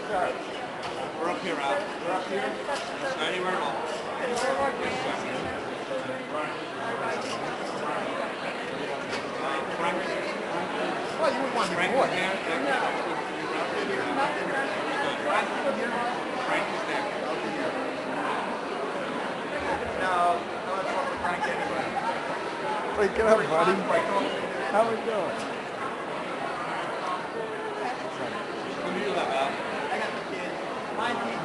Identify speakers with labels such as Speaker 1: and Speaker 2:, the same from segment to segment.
Speaker 1: We're up here, Al. We're up here. Anywhere at all. Frank.
Speaker 2: Well, you wouldn't want to be bored.
Speaker 1: Frank is there.
Speaker 2: No, let's talk to Frank anyway.
Speaker 3: Wait, get up, buddy. How we doing?
Speaker 1: Who do you have, Al?
Speaker 2: I got the kid. My team.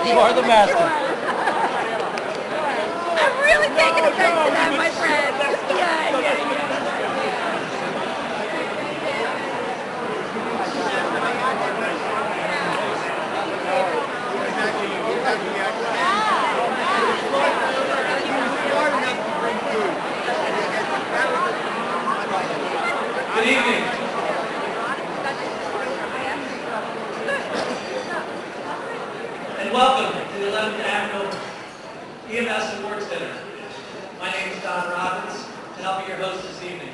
Speaker 4: You are the master. I'm really taking offense to that, my friend.
Speaker 5: Good evening. And welcome to the 11th Annual EMS Awards Dinner. My name is Don Robbins, and I'll be your host this evening.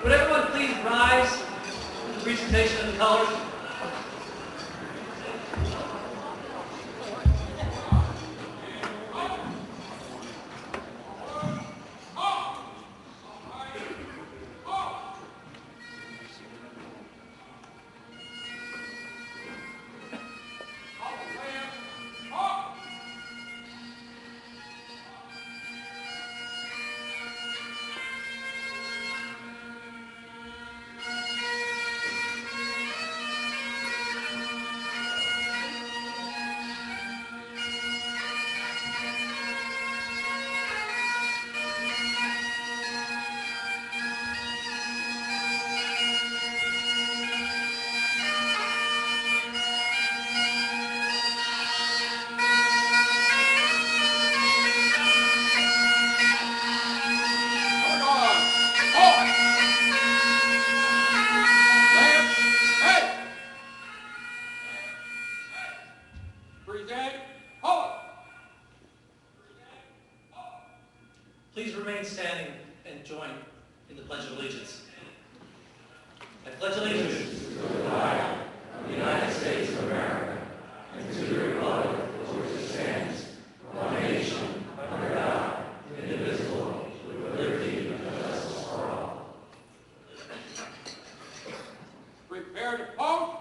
Speaker 5: Would everyone please rise for the presentation of the colors? Please remain standing and join in the Pledge of Allegiance. I pledge allegiance to the flag of the United States of America and to the republic for which it stands, one nation, under God, indivisible, with liberty and justice for all.
Speaker 1: Prepare to vote.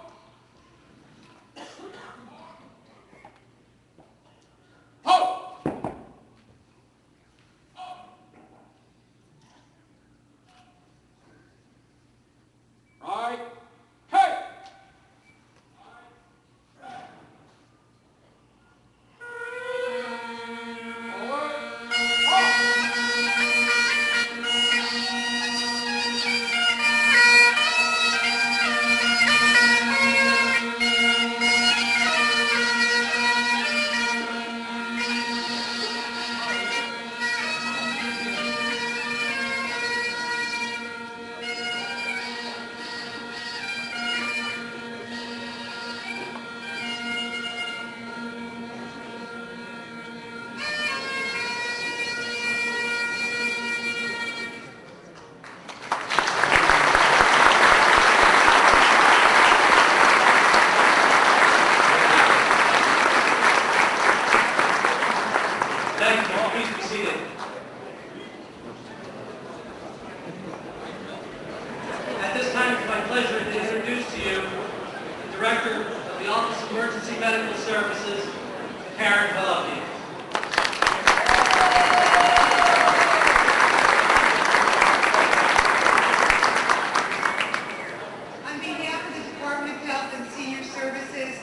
Speaker 5: Director of the Office of Emergency Medical Services, Karen Pelosi.
Speaker 6: On behalf of the Department of Health and Senior Services,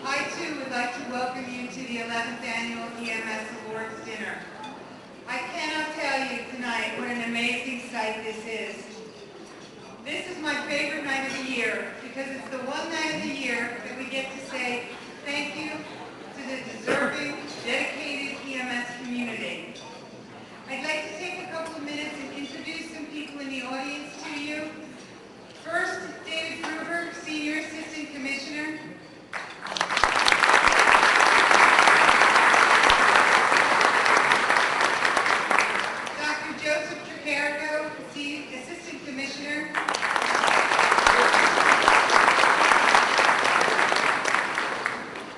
Speaker 6: I too would like to welcome you to the 11th Annual EMS Awards Dinner. I cannot tell you tonight what an amazing sight this is. This is my favorite night of the year because it's the one night of the year that we get to say thank you to the deserving, dedicated EMS community. I'd like to take a couple of minutes and introduce some people in the audience to you. First, David Gruber, Senior Assistant Commissioner. Dr. Joseph Tricarico, Assistant Commissioner.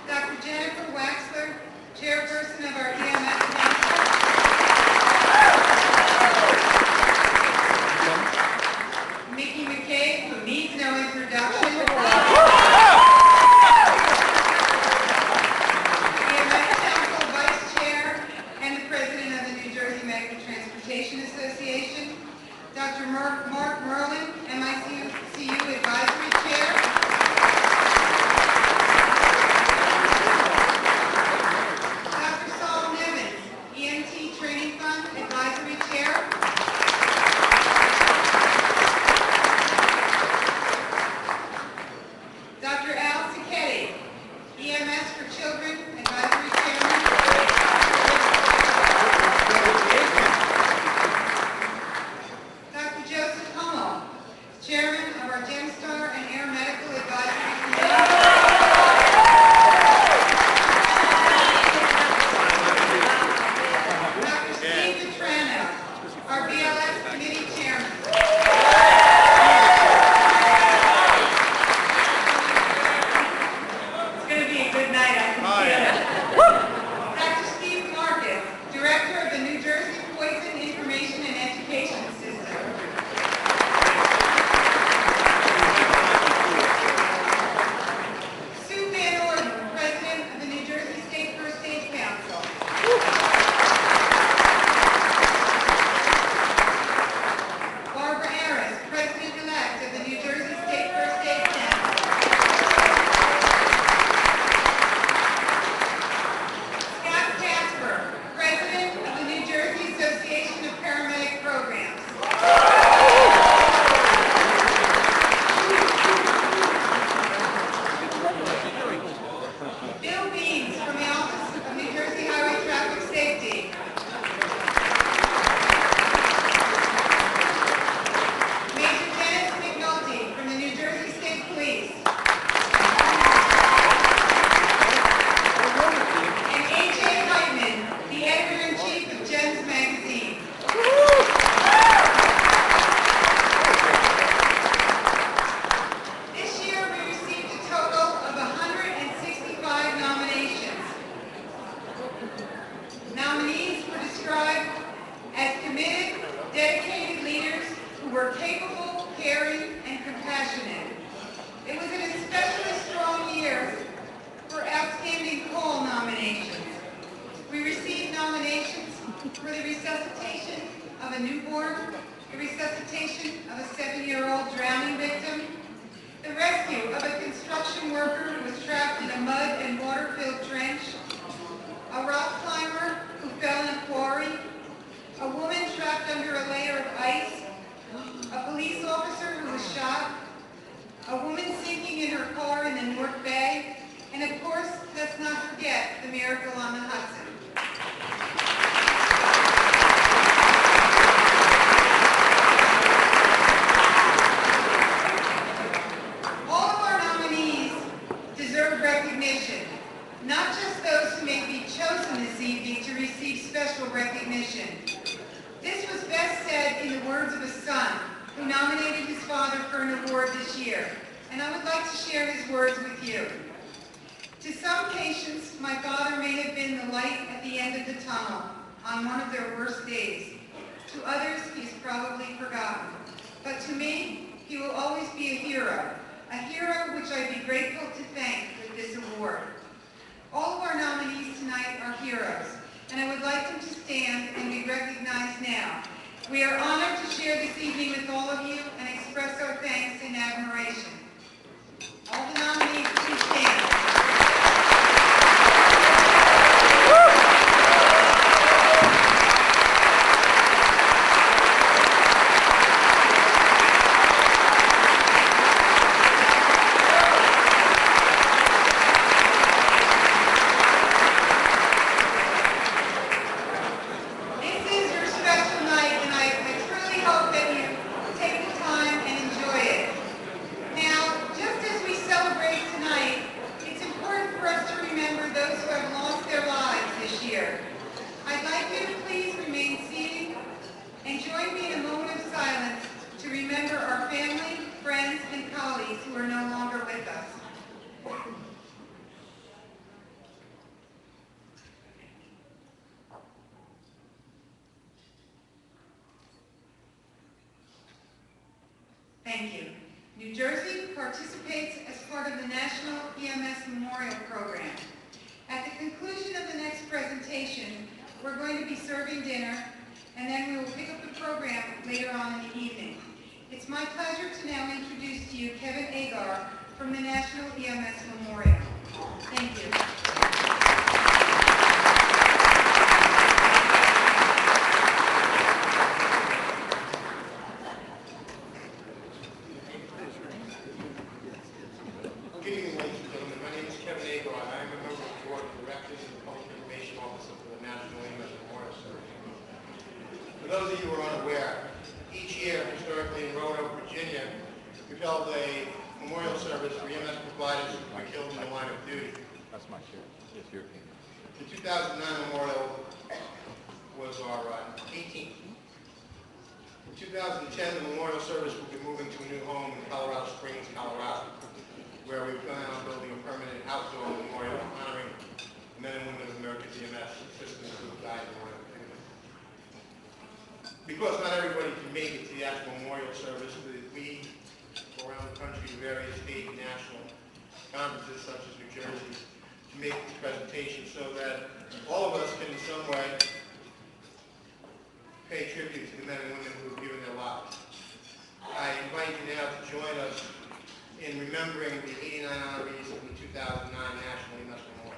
Speaker 6: Dr. Jennifer Waxler, Chairperson of our EMS Council. Mickey McCabe, who needs no introduction. EMS Council Vice Chair and the President of the New Jersey Medical Transportation Association. Dr. Mark Merlin, MICU Advisory Chair. Dr. Saul Nevins, EMT Training Fund Advisory Chair. Dr. Al Sicchetti, EMS for Children Advisory Chairman. Dr. Joseph Hummel, Chairman of our GEMSTAR and Air Medical Advisory Committee. Dr. Steve Vetrano, our BLS Committee Chairman. It's going to be a good night, I can feel it. Dr. Steve Marcus, Director of the New Jersey Poison Information and Education System. Sue Van Orden, President of the New Jersey State First Aid Council. Barbara Harris, President-elect of the New Jersey State First Aid Council. Scott Casper, President of the New Jersey Association of Paramedic Programs. Bill Beans from the Office of New Jersey Highway Traffic Safety. Major Dennis McNulty from the New Jersey State Police. And A.J. Heitman, the Editor-in-Chief of GEMS Magazine. This year we received a total of 165 nominations. Nominees were described as committed, dedicated leaders who were capable, caring, and compassionate. It was an especially strong year for outstanding call nominations. We received nominations for the resuscitation of a newborn, the resuscitation of a 7-year-old drowning victim, the rescue of a construction worker who was trapped in a mud and water-filled trench, a rock climber who fell in a quarry, a woman trapped under a layer of ice, a police officer who was shot, a woman sinking in her car in the North Bay, and of course, let's not forget the miracle on the Hudson. All of our nominees deserve recognition, not just those who may be chosen this evening to receive special recognition. This was best said in the words of a son who nominated his father for an award this year, and I would like to share his words with you. To some patients, my father may have been the light at the end of the tunnel on one of their worst days. To others, he's probably forgotten. But to me, he will always be a hero which I'd be grateful to We are honored to share this evening with all of you and express our thanks and admiration. All the nominees, please stand. This is your special night, and I truly hope that you take the time and enjoy it. Now, just as we celebrate tonight, it's important for us to remember those who have lost their lives this year. I'd like you to please remain seated and join me in a moment of silence to remember our family, friends, and colleagues who are no longer with us. Thank you. New Jersey participates as part of the National EMS Memorial Program. At the conclusion of the next presentation, we're going to be serving dinner, and then we will pick up the program later on in the evening. It's my pleasure to now introduce to you Kevin Agar from the National EMS Memorial. Thank you.
Speaker 2: Good evening, ladies and gentlemen. My name is Kevin Agar. I am a member of the Board of Directors and the Public Information Officer for the National EMS Memorial Service. For those of you who are unaware, each year, historically in Roanoke, Virginia, we've held a memorial service for EMS providers who were killed in the line of duty.
Speaker 3: That's my share. It's your opinion.
Speaker 2: The 2009 memorial was our 18th. In 2010, the memorial service will be moving to a new home in Colorado Springs, Colorado, where we plan on building a permanent outdoor memorial honoring the men and women of American EMS systems who have died in the line of duty. Because not everybody can make it to the actual memorial service, we go around the country to various state and national conferences such as New Jersey to make this presentation so that all of us can in some way pay tribute to the men and women who have given their lives. I invite you now to join us in remembering the 89 honorees of the 2009 National EMS Memorial.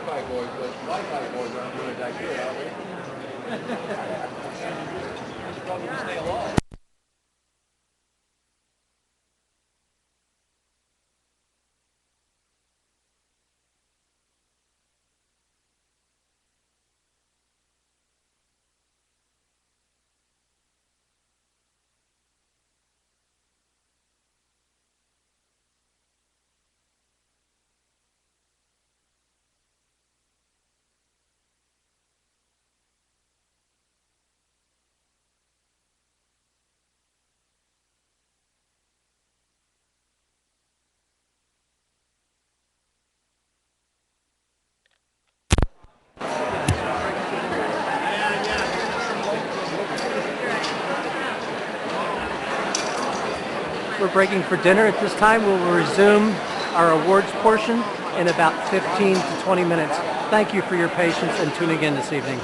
Speaker 3: Wi-Fi boys, but Wi-Fi boys aren't doing it that good, are we? Should probably stay alive.
Speaker 7: We're breaking for dinner at this time. We will resume our awards portion in about 15 to 20 minutes. Thank you for your patience and tuning in this evening.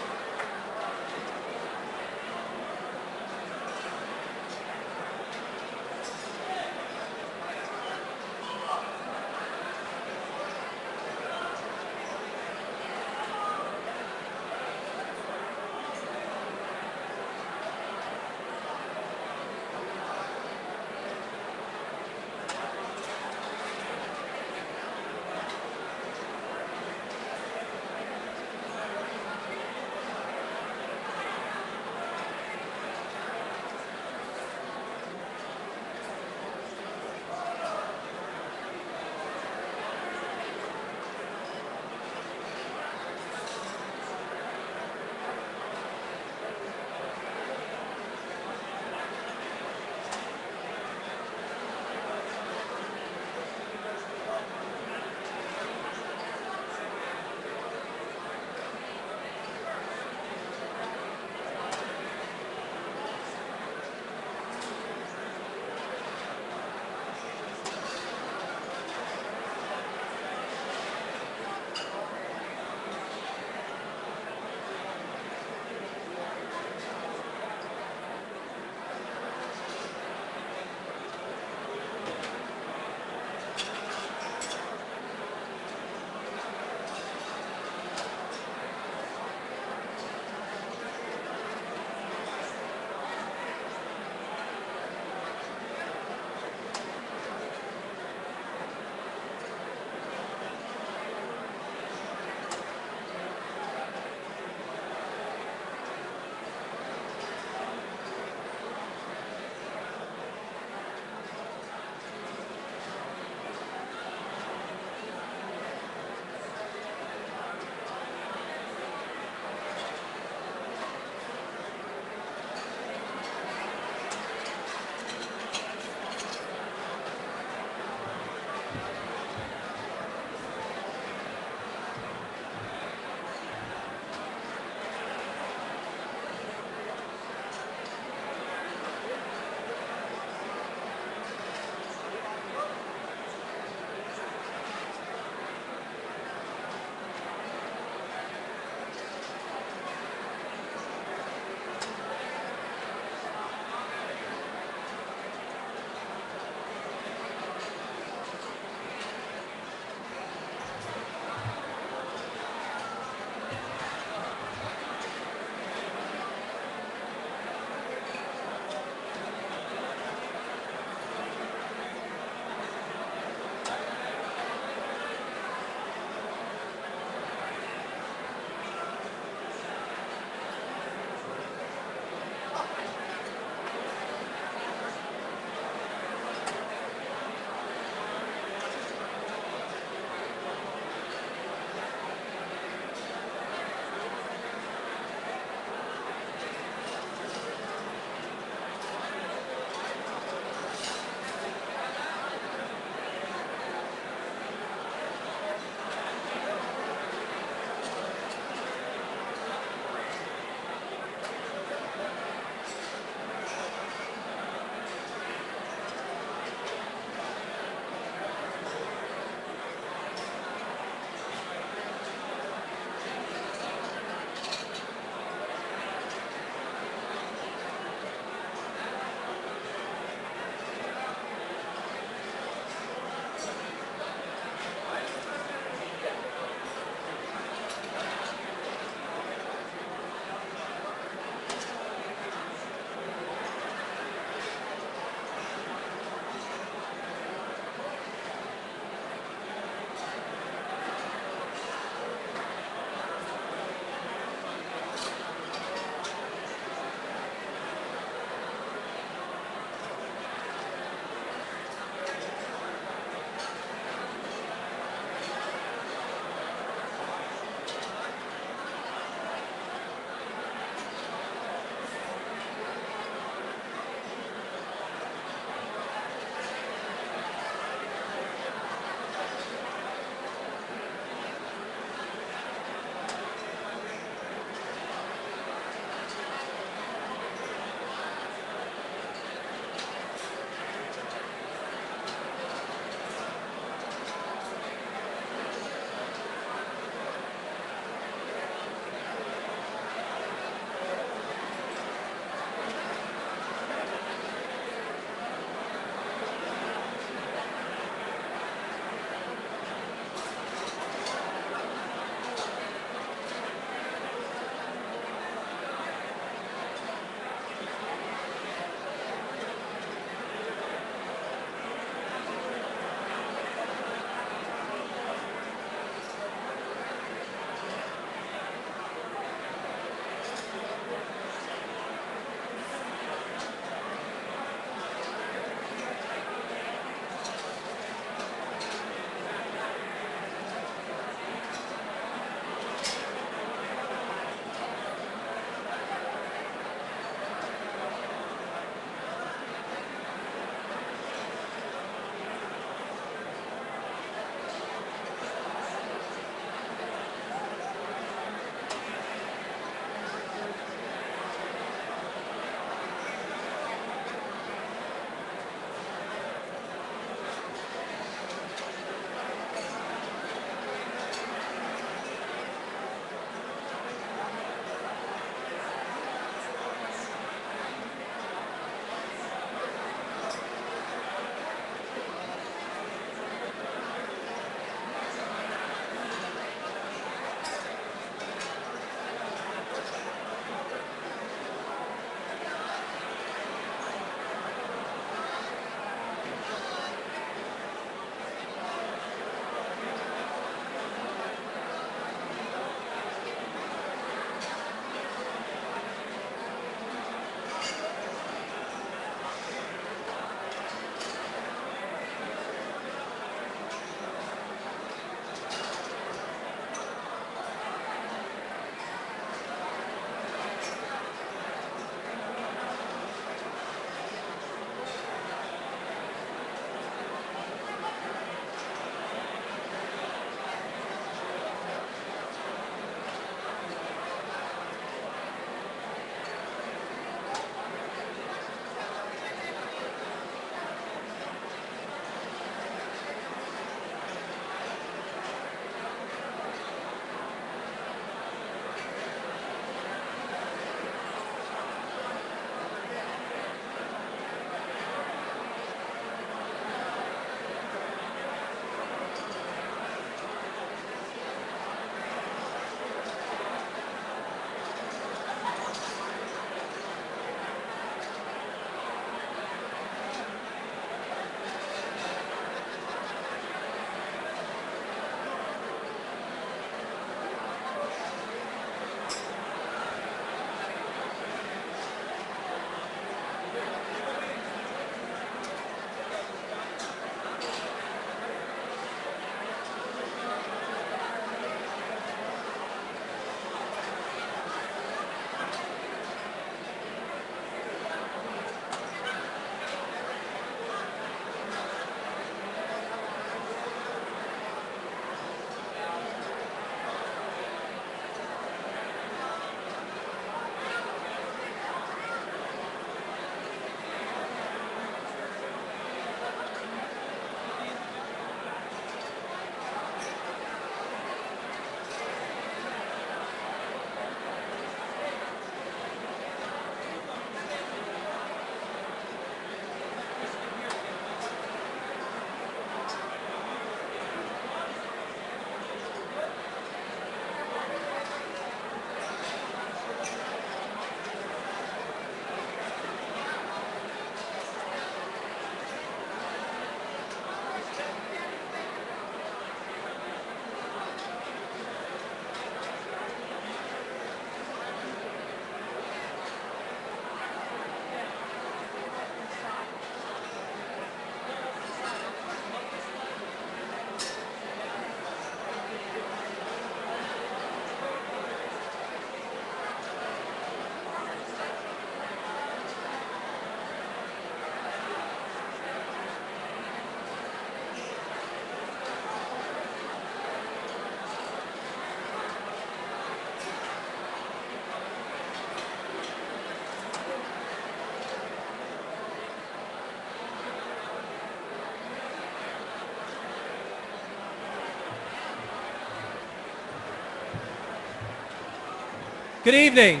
Speaker 7: Good evening.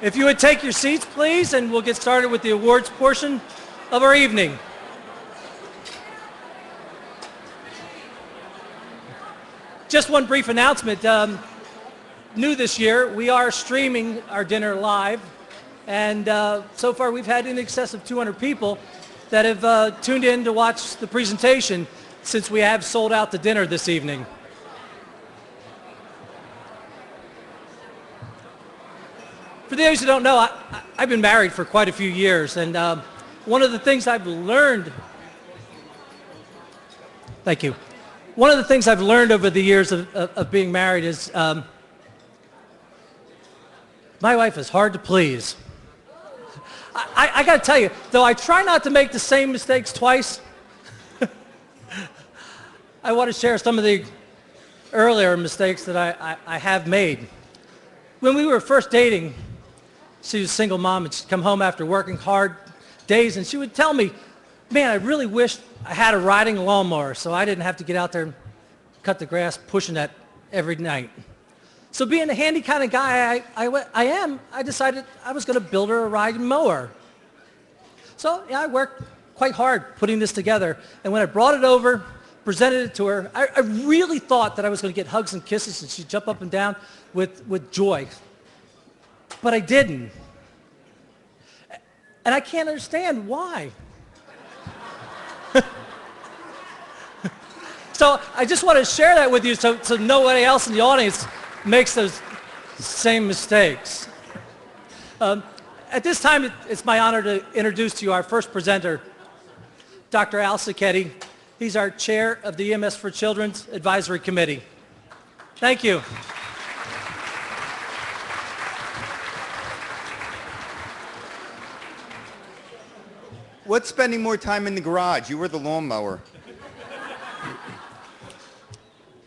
Speaker 7: If you would take your seats, please, and we'll get started with the awards portion of our evening. Just one brief announcement. New this year, we are streaming our dinner live, and so far we've had in excess of 200 people that have tuned in to watch the presentation since we have sold out the dinner this evening. For those who don't know, I've been married for quite a few years, and one of the things I've learned, thank you, one of the things I've learned over the years of being married is my wife is hard to please. I got to tell you, though I try not to make the same mistakes twice, I want to share some of the earlier mistakes that I have made. When we were first dating, she was a single mom, and she'd come home after working hard days, and she would tell me, man, I really wish I had a riding lawnmower so I didn't have to get out there and cut the grass pushing that every night. So being the handy kind of guy I decided I was going to build her a riding mower. So yeah, I worked quite hard putting this together, and when I brought it over, presented it to her, I really thought that I was going to get hugs and kisses, and she'd jump up and down with joy. But I didn't. And I can't understand why. So I just want to share that with you so nobody else in the audience makes those same mistakes. At this time, it's my honor to introduce to you our first presenter, Dr. Al Sacchetti. He's our chair of the EMS for Children's Advisory Committee. Thank you.
Speaker 3: What's spending more time in the garage, you or the lawnmower?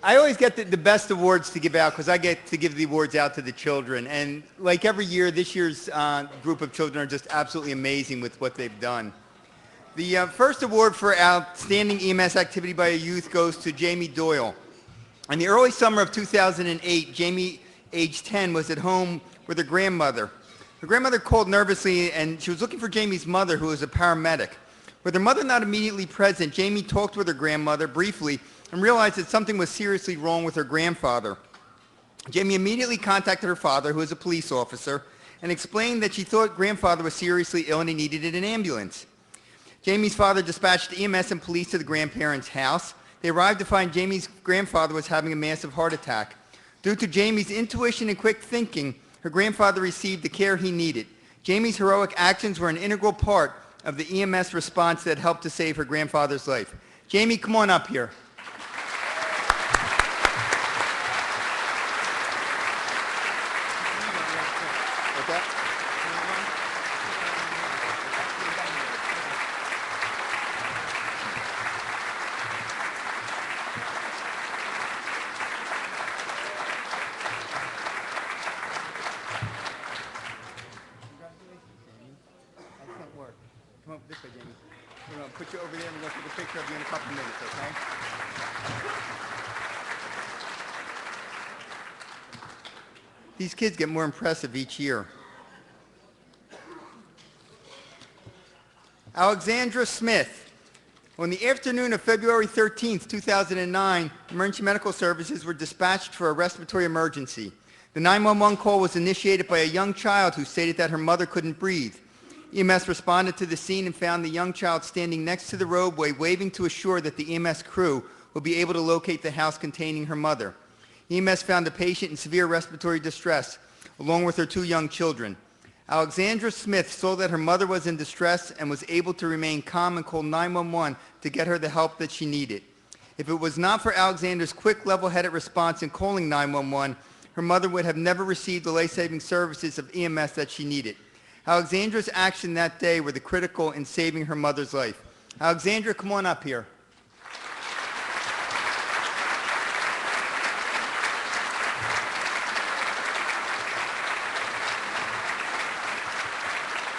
Speaker 3: I always get the best awards to give out because I get to give the awards out to the children. And like every year, this year's group of children are just absolutely amazing with what they've done. The first award for outstanding EMS activity by a youth goes to Jamie Doyle. In the early summer of 2008, Jamie, age 10, was at home with her grandmother. Her grandmother called nervously, and she was looking for Jamie's mother, who was a paramedic. With her mother not immediately present, Jamie talked with her grandmother briefly and realized that something was seriously wrong with her grandfather. Jamie immediately contacted her father, who was a police officer, and explained that she thought grandfather was seriously ill and he needed an ambulance. Jamie's father dispatched EMS and police to the grandparents' house. They arrived to find Jamie's grandfather was having a massive heart attack. Due to Jamie's intuition and quick thinking, her grandfather received the care he needed. Jamie's heroic actions were an integral part of the EMS response that helped to save her grandfather's life. Jamie, come on up here. Come up this way, Jamie. We're going to put you over there and we're going to take a picture of you in a couple minutes, okay? These kids get more impressive each year. Alexandra Smith. On the afternoon of February 13th, 2009, emergency medical services were dispatched for a respiratory emergency. The 911 call was initiated by a young child who stated that her mother couldn't breathe. EMS responded to the scene and found the young child standing next to the roadway, waving to assure that the EMS crew would be able to locate the house containing her mother. EMS found the patient in severe respiratory distress, along with her two young children. Alexandra Smith saw that her mother was in distress and was able to remain calm and call 911 to get her the help that she needed. If it was not for Alexandra's quick, level-headed response in calling 911, her mother would have never received the life-saving services of EMS that she needed. Alexandra's action that day were the critical in saving her mother's life. Alexandra, come on up here.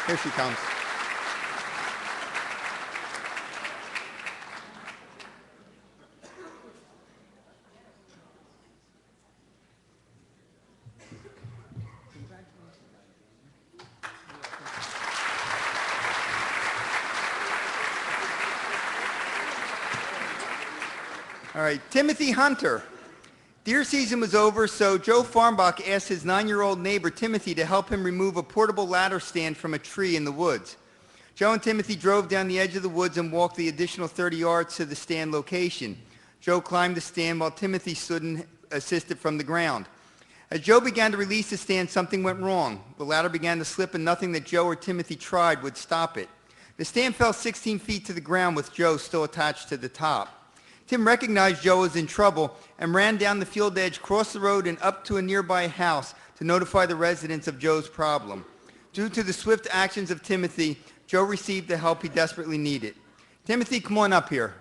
Speaker 3: Here she comes. All right, Timothy Hunter. Deer season was over, so Joe Farmbach asked his 9-year-old neighbor Timothy to help him remove a portable ladder stand from a tree in the woods. Joe and Timothy drove down the edge of the woods and walked the additional 30 yards to the stand location. Joe climbed the stand while Timothy stood and assisted from the ground. As Joe began to release the stand, something went wrong. The ladder began to slip and nothing that Joe or Timothy tried would stop it. The stand fell 16 feet to the ground with Joe still attached to the top. Tim recognized Joe was in trouble and ran down the field edge, crossed the road, and up to a nearby house to notify the residents of Joe's problem. Due to the swift actions of Timothy, Joe received the help he desperately needed. Timothy, come on up here.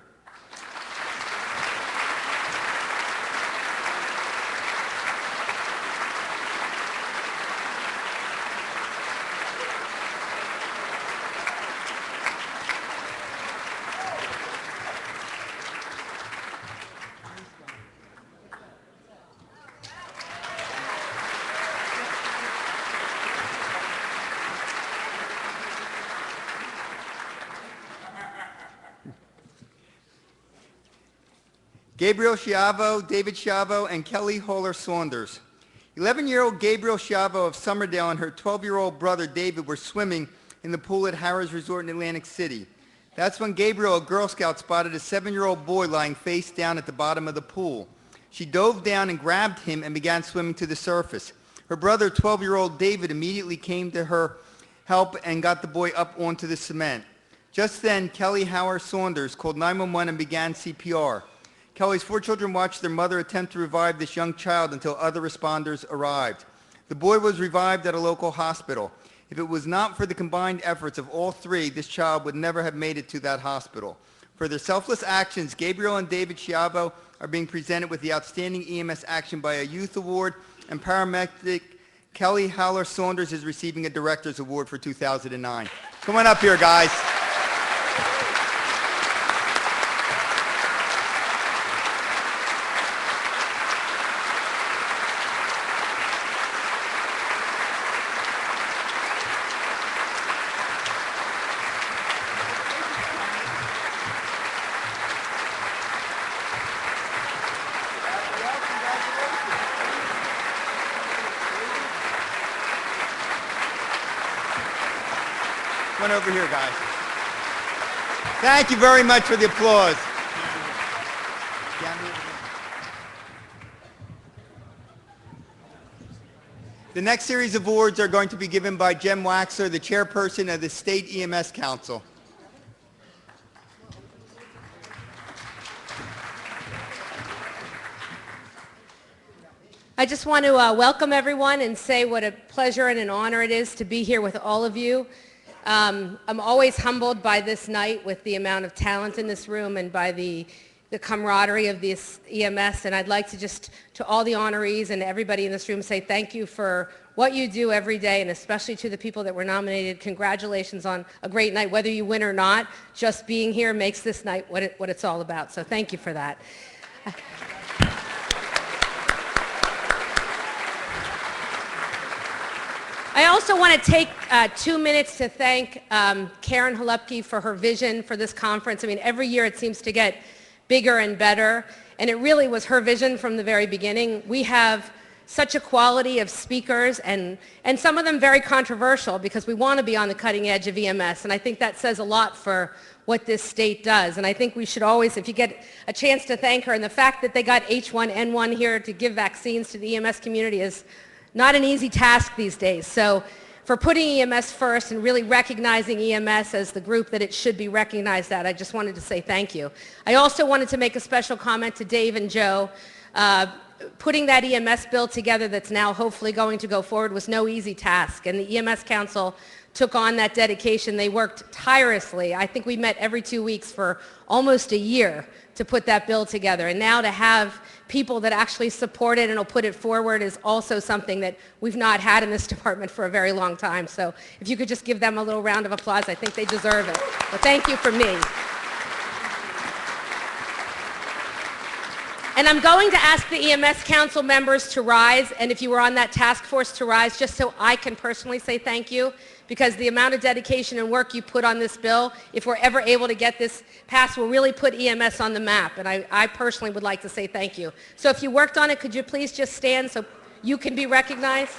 Speaker 3: Gabriel Schiavo, David Schiavo, and Kelly Holler Saunders. 11-year-old Gabriel Schiavo of Summerdale and her 12-year-old brother David were swimming in the pool at Harrah's Resort in Atlantic City. That's when Gabriel, a Girl Scout, spotted a 7-year-old boy lying face down at the bottom of the pool. She dove down and grabbed him and began swimming to the surface. Her brother, 12-year-old David, immediately came to her help and got the boy up onto the cement. Just then, Kelly Howard Saunders called 911 and began CPR. Kelly's 4 children watched their mother attempt to revive this young child until other responders arrived. The boy was revived at a local hospital. If it was not for the combined efforts of all 3, this child would never have made it to that hospital. For their selfless actions, Gabriel and David Schiavo are being presented with the Outstanding EMS Action by a Youth Award, and paramedic Kelly Howler Saunders is receiving a Director's Award for 2009. Come on up here, guys. Come on over here, guys. Thank you very much for the applause. The next series of awards are going to be given by Jem Waxler, the chairperson of the State EMS Council.
Speaker 4: I just want to welcome everyone and say what a pleasure and an honor it is to be here with all of you. I'm always humbled by this night with the amount of talent in this room and by the camaraderie of this EMS, and I'd like to just, to all the honorees and everybody in this room, say thank you for what you do every day, and especially to the people that were nominated. Congratulations on a great night. Whether you win or not, just being here makes this night what it's all about, so thank you for that. I also want to take 2 minutes to thank Karen Halupke for her vision for this conference. I mean, every year it seems to get bigger and better, and it really was her vision from the very beginning. We have such a quality of speakers, and some of them very controversial, because we want to be on the cutting edge of EMS, and I think that says a lot for what this state does. And I think we should always, if you get a chance to thank her, and the fact that they got H1N1 here to give vaccines to the EMS community is not an easy task these days. So for putting EMS first and really recognizing EMS as the group that it should be recognized at, I just wanted to say thank you. I also wanted to make a special comment to Dave and Joe. Putting that EMS bill together that's now hopefully going to go forward was no easy task, and the EMS Council took on that dedication. They worked tirelessly. I think we met every 2 weeks for almost a year to put that bill together, and now to have people that actually support it and will put it forward is also something that we've not had in this department for a very long time. So if you could just give them a little round of applause, I think they deserve it. But thank you from me. And I'm going to ask the EMS Council members to rise, and if you were on that task force, to rise, just so I can personally say thank you, because the amount of dedication and work you put on this bill, if we're ever able to get this passed, will really put EMS on the map, and I personally would like to say thank you. So if you worked on it, could you please just stand so you can be recognized?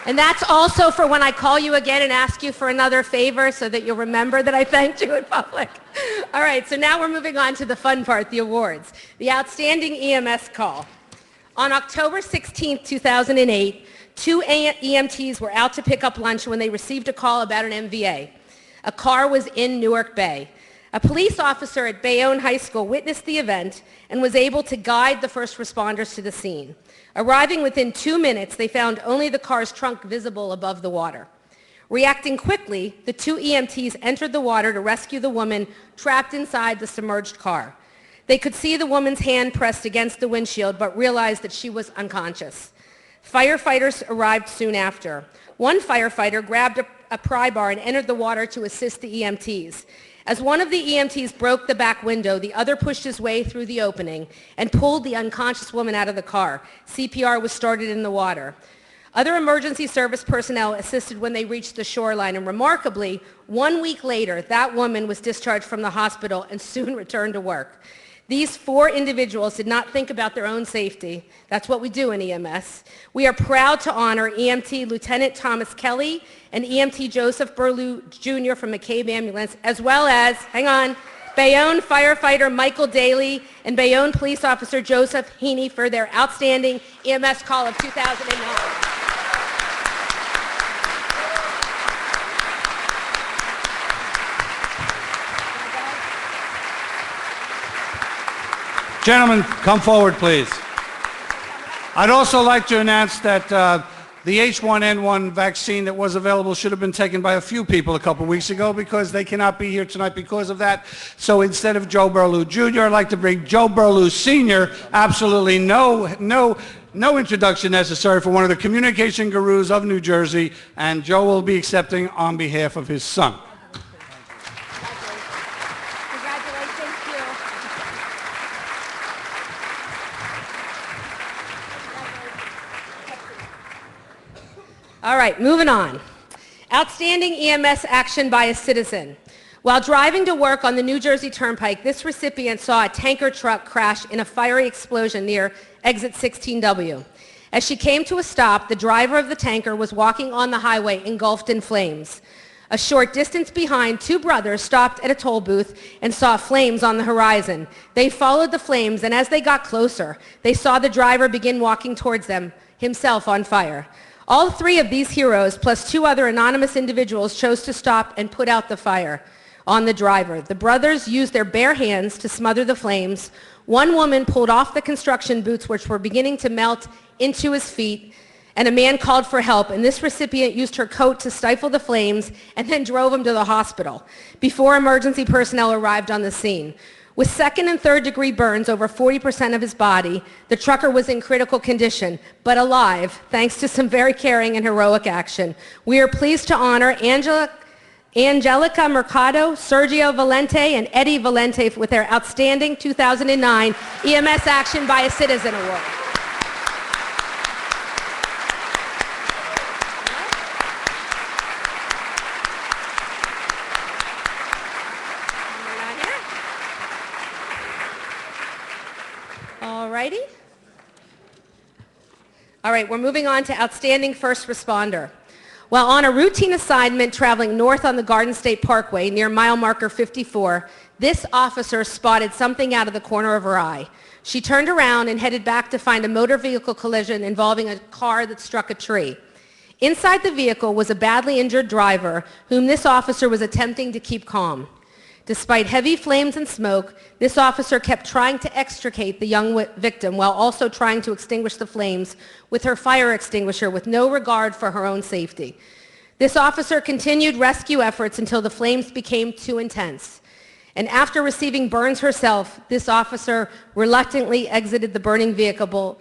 Speaker 4: And that's also for when I call you again and ask you for another favor so that you'll remember that I thanked you in public. All right, so now we're moving on to the fun part, the awards. The Outstanding EMS Call. On October 16, 2008, two EMTs were out to pick up lunch when they received a call about an MVA. A car was in Newark Bay. A police officer at Bayonne High School witnessed the event and was able to guide the first responders to the scene. Arriving within 2 minutes, they found only the car's trunk visible above the water. Reacting quickly, the two EMTs entered the water to rescue the woman trapped inside the submerged car. They could see the woman's hand pressed against the windshield, but realized that she was unconscious. Firefighters arrived soon after. One firefighter grabbed a pry bar and entered the water to assist the EMTs. As one of the EMTs broke the back window, the other pushed his way through the opening and pulled the unconscious woman out of the car. CPR was started in the water. Other emergency service personnel assisted when they reached the shoreline, and remarkably, 1 week later, that woman was discharged from the hospital and soon returned to work. These four individuals did not think about their own safety. That's what we do in EMS. We are proud to honor EMT Lieutenant Thomas Kelly and EMT Joseph Burlew Jr. from McCabe Ambulance, as well as, Bayonne firefighter Michael Daly and Bayonne police officer Joseph Heaney for their outstanding EMS call of 2009.
Speaker 8: Gentlemen, come forward, please. I'd also like to announce that the H1N1 vaccine that was available should have been taken by a few people a couple weeks ago because they cannot be here tonight because of that. So instead of Joe Burlew Jr., I'd like to bring Joe Burlew Sr. Absolutely no introduction necessary for one of the communication gurus of New Jersey, and Joe will be accepting on behalf of his son.
Speaker 4: All right, moving on. Outstanding EMS action by a citizen. While driving to work on the New Jersey Turnpike, this recipient saw a tanker truck crash in a fiery explosion near exit 16W. As she came to a stop, the driver of the tanker was walking on the highway engulfed in flames. A short distance behind, two brothers stopped at a toll booth and saw flames on the horizon. They followed the flames, and as they got closer, they saw the driver begin walking towards them, himself on fire. All three of these heroes, plus two other anonymous individuals, chose to stop and put out the fire on the driver. The brothers used their bare hands to smother the flames. One woman pulled off the construction boots, which were beginning to melt into his feet, and a man called for help, and this recipient used her coat to stifle the flames and then drove him to the hospital before emergency personnel arrived on the scene. With second and third degree burns over 40% of his body, the trucker was in critical condition, but alive, thanks to some very caring and heroic action. We are pleased to honor Angelica Mercado, Sergio Valente, and Eddie Valente with their outstanding 2009 EMS Action by a Citizen Award. Alrighty. All right, we're moving on to Outstanding First Responder. While on a routine assignment traveling north on the Garden State Parkway near mile marker 54, this officer spotted something out of the corner of her eye. She turned around and headed back to find a motor vehicle collision involving a car that struck a tree. Inside the vehicle was a badly injured driver whom this officer was attempting to keep calm. Despite heavy flames and smoke, this officer kept trying to extricate the young victim while also trying to extinguish the flames with her fire extinguisher with no regard for her own safety. This officer continued rescue efforts until the flames became too intense. And after receiving burns herself, this officer reluctantly exited the burning vehicle,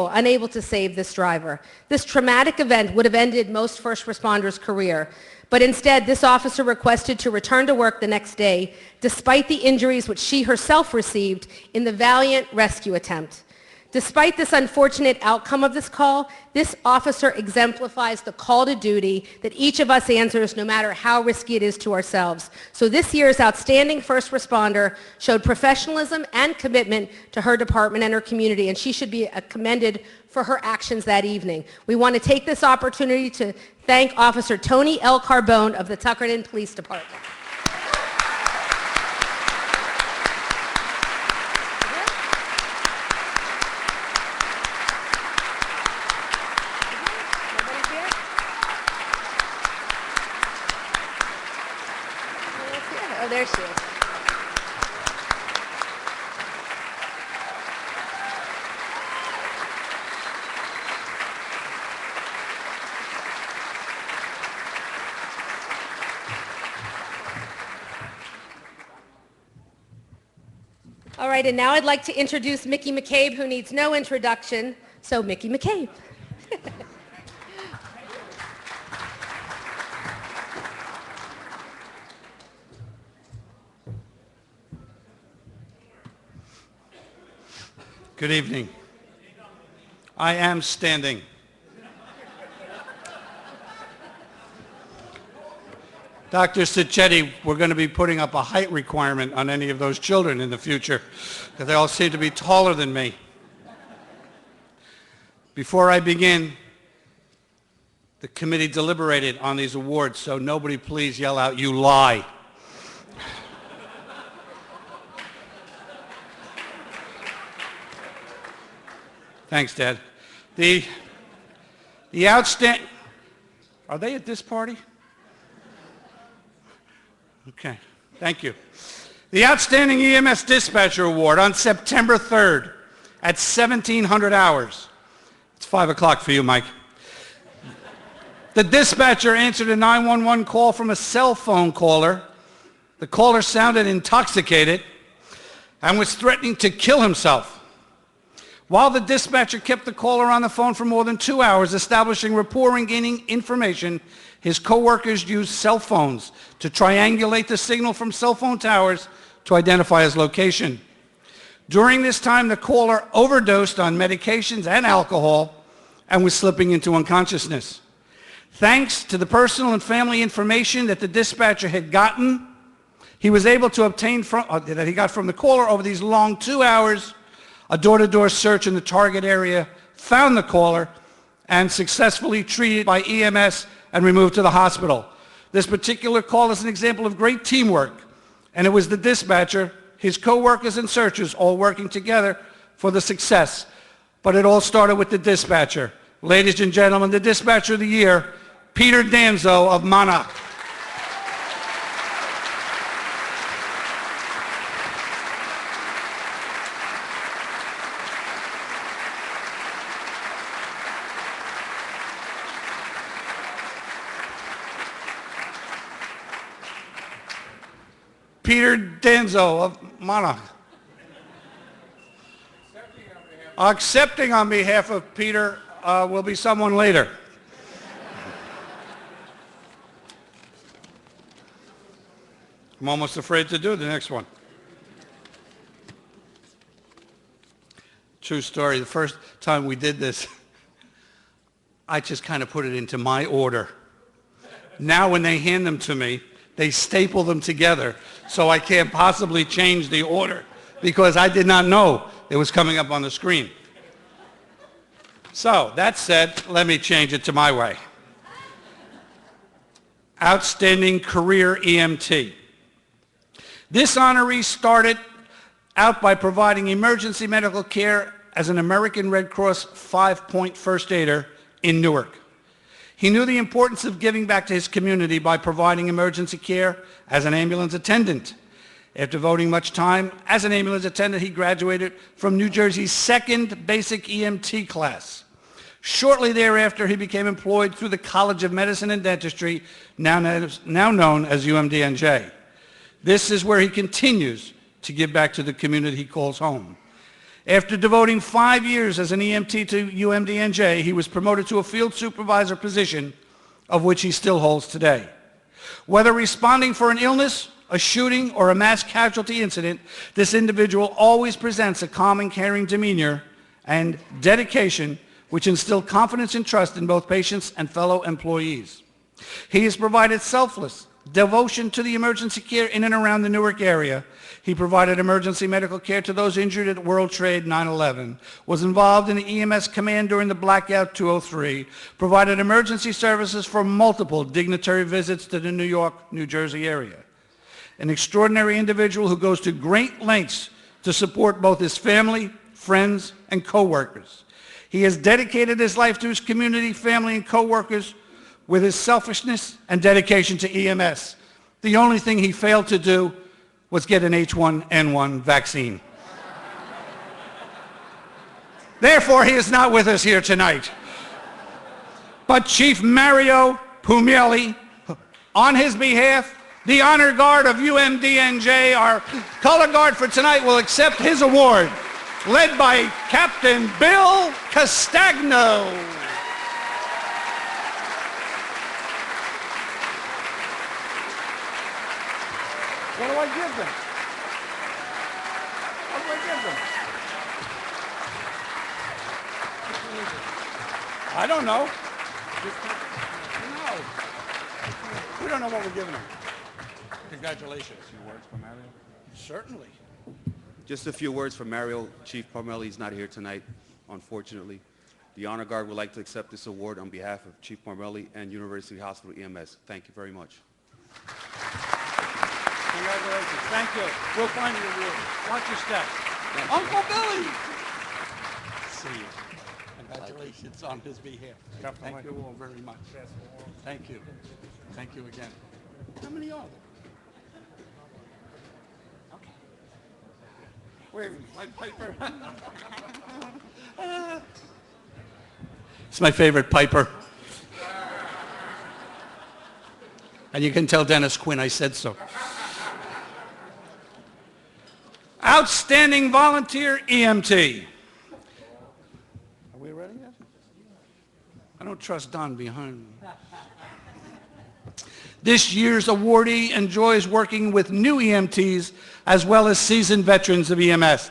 Speaker 4: unable to save this driver. This traumatic event would have ended most first responders' career, but instead this officer requested to return to work the next day, despite the injuries which she herself received in the valiant rescue attempt. Despite this unfortunate outcome of this call, this officer exemplifies the call to duty that each of us answers no matter how risky it is to ourselves. So this year's outstanding first responder showed professionalism and commitment to her department and her community, and she should be commended for her actions that evening. We want to take this opportunity to thank Officer Tony L. Carbone of the Tuckerton Police Department. Oh, there she is. All right, and now I'd like to introduce Mickey McCabe, who needs no introduction. So, Mickey McCabe.
Speaker 8: Good evening. I am standing. Dr. Sicchetti, we're going to be putting up a height requirement on any of those children in the future, because they all seem to be taller than me. Before I begin, the committee deliberated on these awards, so nobody please yell out, "You lie." Thanks, Dad. The outstanding... Are they at this party? Okay, thank you. The Outstanding EMS Dispatcher Award on September 3rd at 1700 hours. It's 5 o'clock for you, Mike. The dispatcher answered a 911 call from a cell phone caller. The caller sounded intoxicated and was threatening to kill himself. While the dispatcher kept the caller on the phone for more than 2 hours, establishing rapport and gaining information, his coworkers used cell phones to triangulate the signal from cell phone towers to identify his location. During this time, the caller overdosed on medications and alcohol and was slipping into unconsciousness. Thanks to the personal and family information that the dispatcher had gotten, he was able to obtain that he got from the caller over these long 2 hours. A door-to-door search in the target area found the caller and successfully treated by EMS and removed to the hospital. This particular call is an example of great teamwork, and it was the dispatcher, his co-workers and searchers all working together for the success. But it all started with the dispatcher. Ladies and gentlemen, the Dispatcher of the Year, Peter Danzo of Monarch. Peter Danzo of Monarch. Accepting on behalf of Peter will be someone later. I'm almost afraid to do the next one. True story. The first time we did this, I just kind of put it into my order. Now when they hand them to me, they staple them together, so I can't possibly change the order because I did not know it was coming up on the screen. So, that said, let me change it to my way. Outstanding Career EMT. This honoree started out by providing emergency medical care as an American Red Cross 5-point first aider in Newark. He knew the importance of giving back to his community by providing emergency care as an ambulance attendant. After devoting much time as an ambulance attendant, he graduated from New Jersey's 2nd basic EMT class. Shortly thereafter, he became employed through the College of Medicine and Dentistry, now known as UMDNJ. This is where he continues to give back to the community he calls home. After devoting 5 years as an EMT to UMDNJ, he was promoted to a field supervisor position, of which he still holds today. Whether responding for an illness, a shooting, or a mass casualty incident, this individual always presents a calm and caring demeanor and dedication which instill confidence and trust in both patients and fellow employees. He has provided selfless devotion to the emergency care in and around the Newark area. He provided emergency medical care to those injured at World Trade 9/11, was involved in the EMS command during the Blackout 203, provided emergency services for multiple dignitary visits to the New York, New Jersey area. An extraordinary individual who goes to great lengths to support both his family, friends, and co-workers. He has dedicated his life to his community, family, and co-workers with his selfishness and dedication to EMS. The only thing he failed to do was get an H1N1 vaccine. Therefore, he is not with us here tonight. But Chief Mario Pumelli, on his behalf, the Honor Guard of UMDNJ, our color guard for tonight, will accept his award, led by Captain Bill Castagno. What do I give them? What do I give them? I don't know. No. We don't know what we're giving them.
Speaker 1: Congratulations. A few words for Mario.
Speaker 8: Certainly.
Speaker 9: Just a few words for Mario. Chief Parmelli is not here tonight, unfortunately. The Honor Guard would like to accept this award on behalf of Chief Parmelli and University Hospital EMS. Thank you very much.
Speaker 8: Congratulations. Thank you. We'll find you a award. Watch your step. Uncle Billy! See you. Congratulations on his behalf. Thank you all very much. Thank you. Thank you again. How many are there? Okay. Wait, my Piper. It's my favorite Piper. And you can tell Dennis Quinn I said so. Outstanding Volunteer EMT. Are we ready yet? I don't trust Don behind me. This year's awardee enjoys working with new EMTs as well as seasoned veterans of EMS.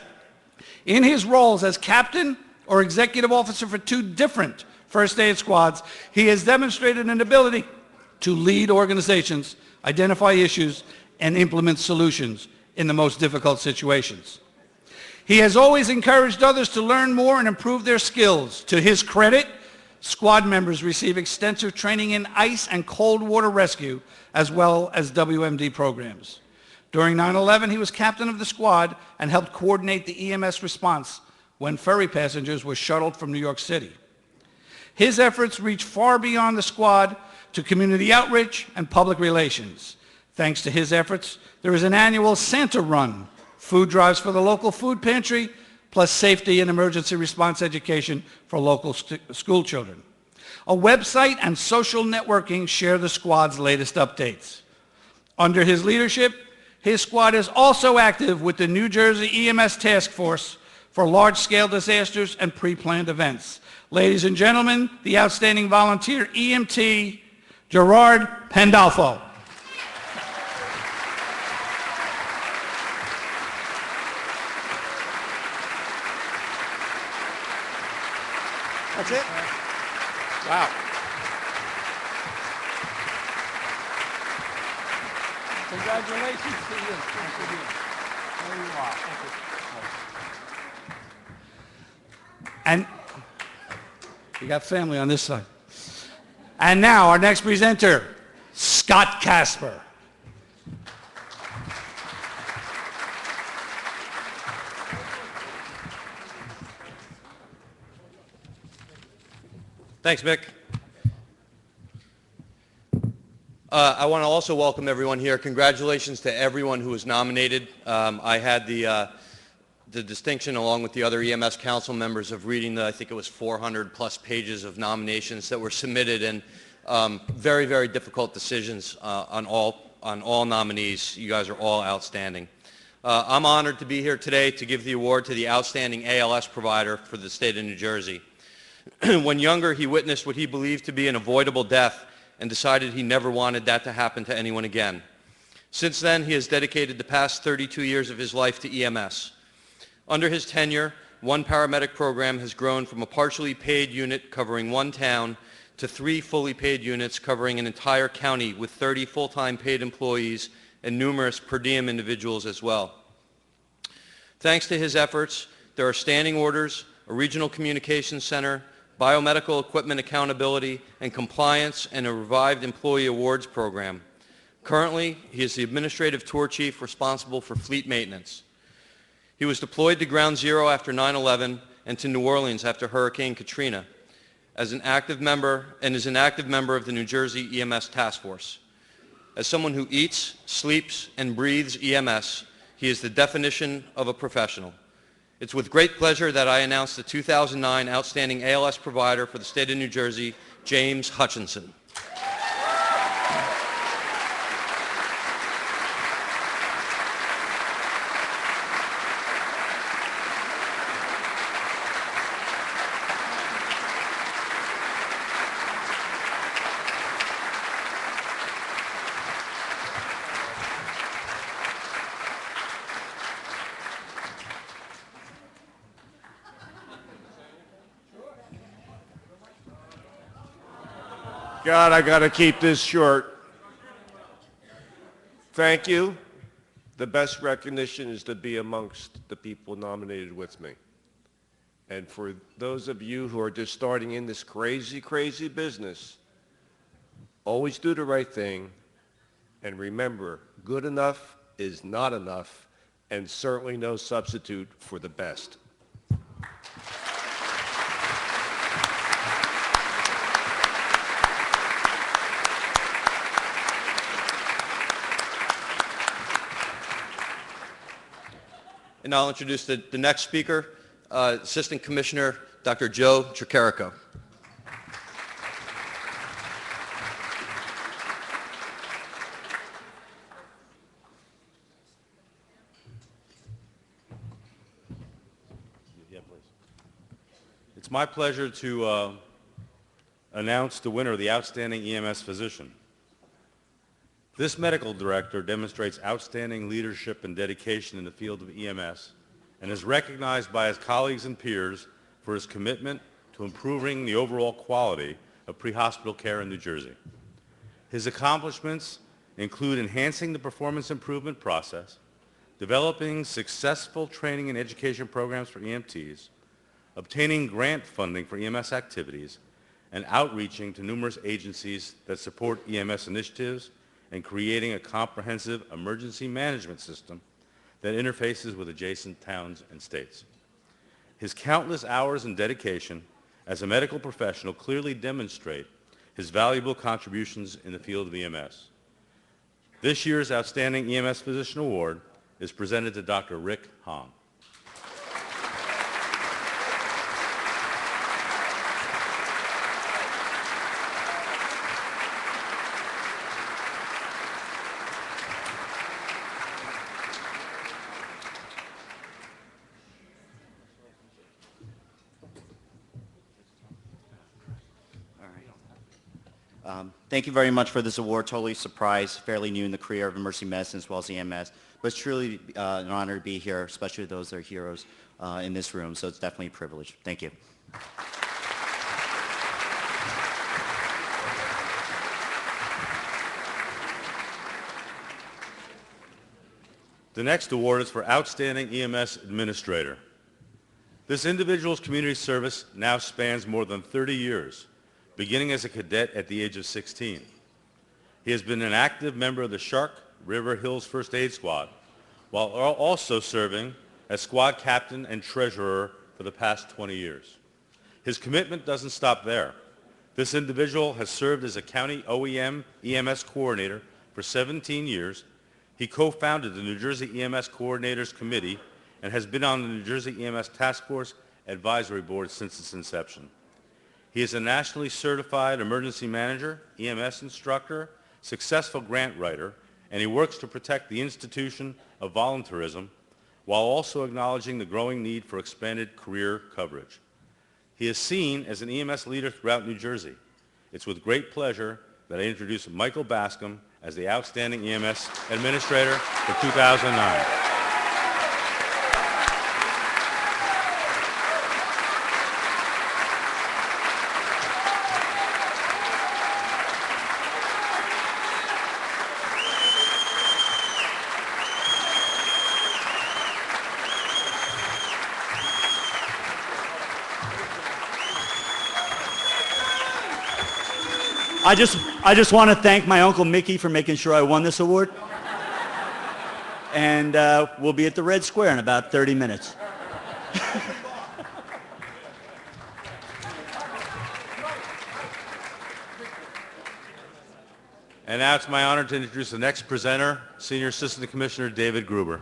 Speaker 8: In his roles as captain or executive officer for 2 different first aid squads, he has demonstrated an ability to lead organizations, identify issues, and implement solutions in the most difficult situations. He has always encouraged others to learn more and improve their skills. To his credit, squad members receive extensive training in ice and cold water rescue, as well as WMD programs. During 9/11, he was captain of the squad and helped coordinate the EMS response when ferry passengers were shuttled from New York City. His efforts reach far beyond the squad to community outreach and public relations. Thanks to his efforts, there is an annual Santa Run, food drives for the local food pantry, plus safety and emergency response education for local school children. A website and social networking share the squad's latest updates. Under his leadership, his squad is also active with the New Jersey EMS Task Force for large-scale disasters and pre-planned events. Ladies and gentlemen, the outstanding volunteer EMT, Gerard Pandolfo.
Speaker 3: That's it?
Speaker 8: Wow. Congratulations to you. There you are. And you got family on this side. And now our next presenter, Scott Casper.
Speaker 10: Thanks, Mick. I want to also welcome everyone here. Congratulations to everyone who was nominated. I had the distinction, along with the other EMS council members, of reading I think it was 400 plus pages of nominations that were submitted, and very, very difficult decisions on all on all nominees. You guys are all outstanding. I'm honored to be here today to give the award to the outstanding ALS provider for the state of New Jersey. When younger, he witnessed what he believed to be an avoidable death and decided he never wanted that to happen to anyone again. Since then, he has dedicated the past 32 years of his life to EMS. Under his tenure, one paramedic program has grown from a partially paid unit covering one town to 3 fully paid units covering an entire county with 30 full-time paid employees and numerous per diem individuals as well. Thanks to his efforts, there are standing orders, a regional communications center, biomedical equipment accountability and compliance, and a revived employee awards program. Currently, he is the administrative tour chief responsible for fleet maintenance. He was deployed to Ground Zero after 9/11 and to New Orleans after Hurricane Katrina as an active member is an active member of the New Jersey EMS Task Force. As someone who eats, sleeps, and breathes EMS, he is the definition of a professional. It's with great pleasure that I announce the 2009 Outstanding ALS Provider for the State of New Jersey, James Hutchinson.
Speaker 11: God, I got to keep this short. Thank you. The best recognition is to be amongst the people nominated with me. And for those of you who are just starting in this crazy, crazy business, always do the right thing. And remember, good enough is not enough, and certainly no substitute for the best.
Speaker 10: And I'll introduce the next speaker, Assistant Commissioner Dr. Joe Tricarico.
Speaker 12: It's my pleasure to announce the winner of the Outstanding EMS Physician. This medical director demonstrates outstanding leadership and dedication in the field of EMS and is recognized by his colleagues and peers for his commitment to improving the overall quality of pre-hospital care in New Jersey. His accomplishments include enhancing the performance improvement process, developing successful training and education programs for EMTs, obtaining grant funding for EMS activities, and outreaching to numerous agencies that support EMS initiatives and creating a comprehensive emergency management system that interfaces with adjacent towns and states. His countless hours and dedication as a medical professional clearly demonstrate his valuable contributions in the field of EMS. This year's Outstanding EMS Physician Award is presented to Dr. Rick Hong.
Speaker 13: Thank you very much for this award. Totally surprised, fairly new in the career of emergency medicine as well as EMS. But it's truly an honor to be here, especially those that are heroes in this room. So it's definitely a privilege. Thank you.
Speaker 12: The next award is for Outstanding EMS Administrator. This individual's community service now spans more than 30 years, beginning as a cadet at the age of 16. He has been an active member of the Shark River Hills First Aid Squad, while also serving as squad captain and treasurer for the past 20 years. His commitment doesn't stop there. This individual has served as a county OEM EMS coordinator for 17 years. He co-founded the New Jersey EMS Coordinators Committee and has been on the New Jersey EMS Task Force Advisory Board since its inception. He is a nationally certified emergency manager, EMS instructor, successful grant writer, and he works to protect the institution of volunteerism while also acknowledging the growing need for expanded career coverage. He is seen as an EMS leader throughout New Jersey. It's with great pleasure that I introduce Michael Bascom as the Outstanding EMS Administrator for 2009.
Speaker 14: I just want to thank my Uncle Mickey for making sure I won this award. And we'll be at the Red Square in about 30 minutes.
Speaker 12: And now it's my honor to introduce the next presenter, Senior Assistant Commissioner David Gruber.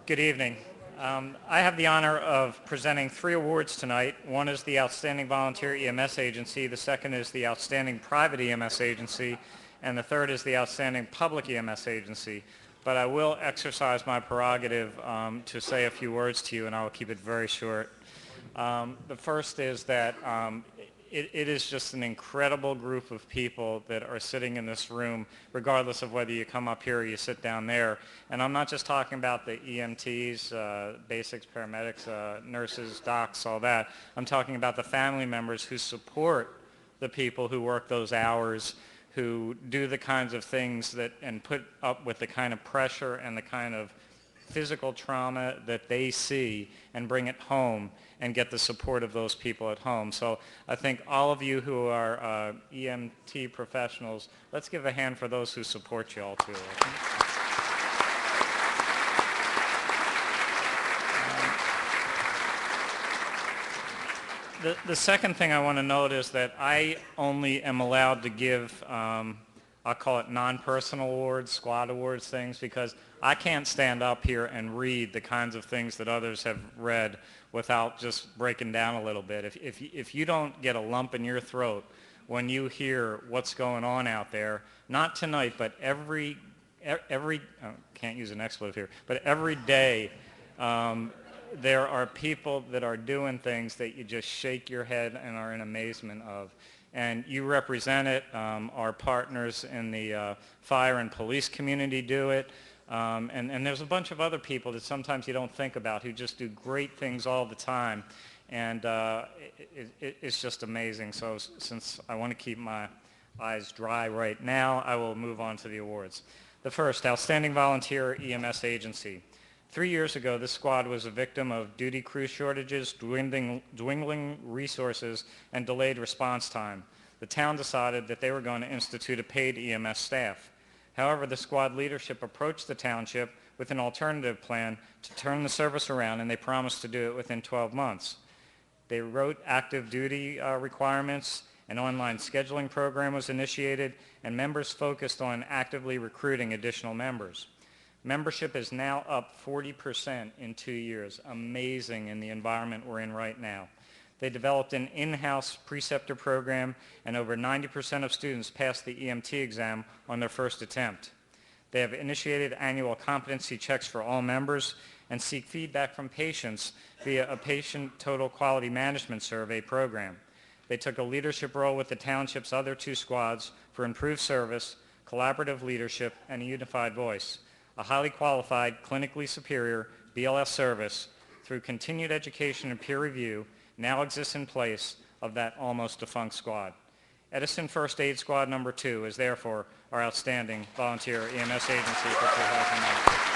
Speaker 15: Good evening. I have the honor of presenting 3 awards tonight. One is the Outstanding Volunteer EMS Agency, the second is the Outstanding Private EMS Agency, and the third is the Outstanding Public EMS Agency. But I will exercise my prerogative to say a few words to you, and I will keep it very short. The first is that it is just an incredible group of people that are sitting in this room, regardless of whether you come up here or you sit down there. And I'm not just talking about the EMTs, basics, paramedics, nurses, docs, all that. I'm talking about the family members who support the people who work those hours, who do the kinds of things that and put up with the kind of pressure and the kind of physical trauma that they see and bring it home and get the support of those people at home. So I think all of you who are EMT professionals, let's give a hand for those who support you all too. The second thing I want to note is that I only am allowed to give, I'll call it non-personal awards, squad awards things, because I can't stand up here and read the kinds of things that others have read without just breaking down a little bit. If you don't get a lump in your throat when you hear what's going on out there, not tonight, but every can't use an expletive here, but every day, there are people that are doing things that you just shake your head and are in amazement of. And you represent it. Our partners in the fire and police community do it. And there's a bunch of other people that sometimes you don't think about who just do great things all the time. And it's just amazing. So since I want to keep my eyes dry right now, I will move on to the awards. The first, Outstanding Volunteer EMS Agency. 3 years ago, this squad was a victim of duty crew shortages, dwindling resources, and delayed response time. The town decided that they were going to institute a paid EMS staff. However, the squad leadership approached the township with an alternative plan to turn the service around, and they promised to do it within 12 months. They wrote active duty requirements, an online scheduling program was initiated, and members focused on actively recruiting additional members. Membership is now up 40% in 2 years. Amazing in the environment we're in right now. They developed an in-house preceptor program, and over 90% of students passed the EMT exam on their first attempt. They have initiated annual competency checks for all members and seek feedback from patients via a patient total quality management survey program. They took a leadership role with the township's other 2 squads for improved service, collaborative leadership, and a unified voice. A highly qualified, clinically superior BLS service through continued education and peer review now exists in place of that almost defunct squad. Edison First Aid Squad number 2 is therefore our outstanding volunteer EMS agency for 2009.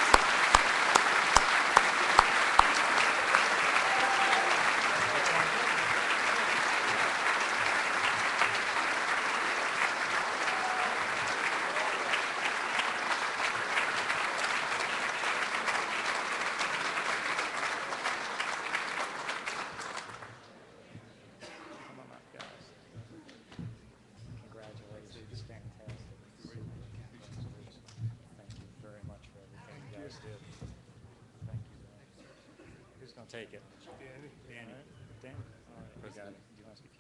Speaker 15: I'll take it. Danny. Dan? All right, you got it. You want to speak?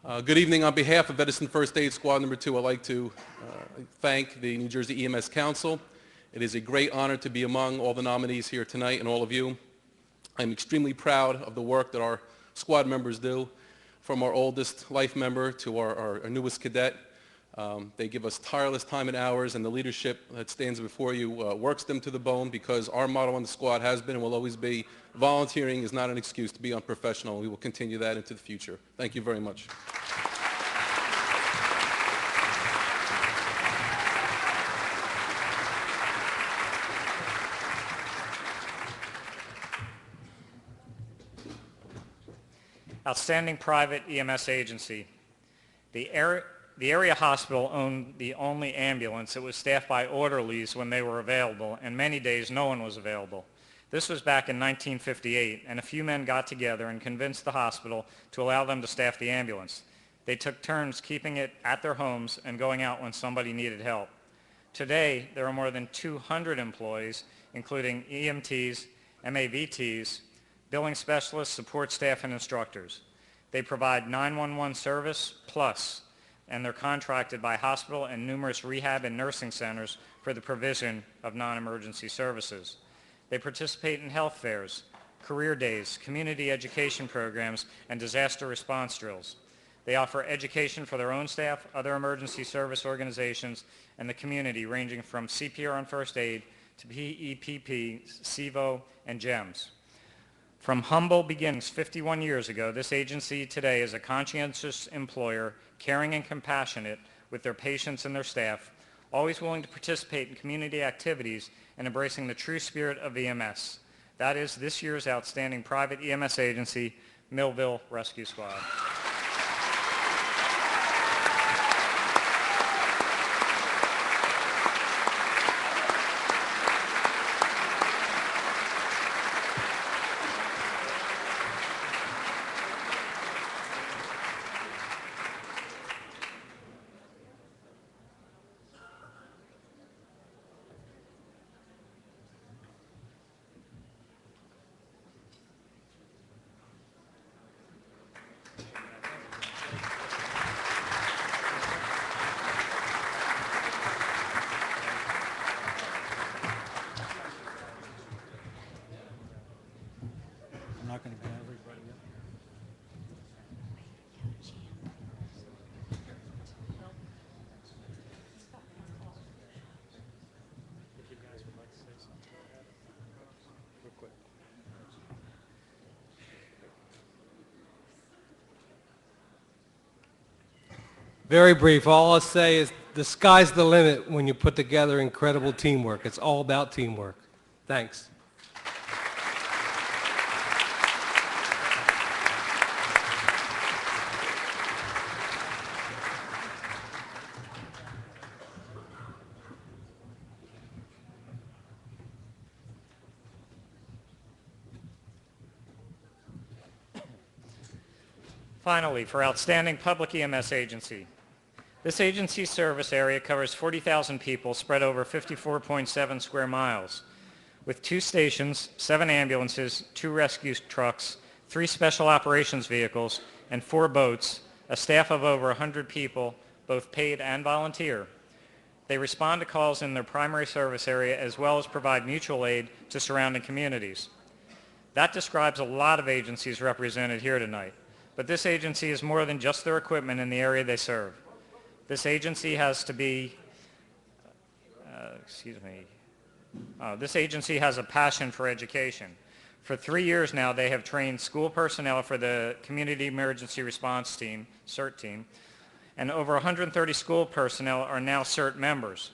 Speaker 15: Sure.
Speaker 16: Good evening. On behalf of Edison First Aid Squad Number 2, I'd like to thank the New Jersey EMS Council. It is a great honor to be among all the nominees here tonight and all of you. I'm extremely proud of the work that our squad members do, from our oldest life member to our newest cadet. They give us tireless time and hours, and the leadership that stands before you works them to the bone, because our motto on the squad has been and will always be, volunteering is not an excuse to be unprofessional. We will continue that into the future. Thank you very much.
Speaker 15: Outstanding private EMS agency. The area hospital owned the only ambulance. It was staffed by orderlies when they were available, and many days no one was available. This was back in 1958, and a few men got together and convinced the hospital to allow them to staff the ambulance. They took turns keeping it at their homes and going out when somebody needed help. Today, there are more than 200 employees, including EMTs, MAVTs, billing specialists, support staff, and instructors. They provide 911 service plus, and they're contracted by hospital and numerous rehab and nursing centers for the provision of non-emergency services. They participate in health fairs, career days, community education programs, and disaster response drills. They offer education for their own staff, other emergency service organizations, and the community, ranging from CPR and first aid to PEPP, CEVO, and GEMS. From humble beginnings 51 years ago, this agency today is a conscientious employer, caring and compassionate with their patients and their staff, always willing to participate in community activities and embracing the true spirit of EMS. That is this year's outstanding private EMS agency, Millville Rescue Squad.
Speaker 8: I'm not going to get everybody up.
Speaker 15: If you guys would like to say something about it, real quick.
Speaker 17: Very brief. All I'll say is the sky's the limit when you put together incredible teamwork. It's all about teamwork. Thanks.
Speaker 15: Finally, for outstanding public EMS agency. This agency's service area covers 40,000 people spread over 54.7 square miles, with 2 stations, 7 ambulances, 2 rescue trucks, 3 special operations vehicles, and 4 boats, a staff of over 100 people, both paid and volunteer. They respond to calls in their primary service area as well as provide mutual aid to surrounding communities. That describes a lot of agencies represented here tonight. But this agency is more than just their equipment in the area they serve. This agency has to be, this agency has a passion for education. For 3 years now, they have trained school personnel for the Community Emergency Response Team, CERT team, and over 130 school personnel are now CERT members.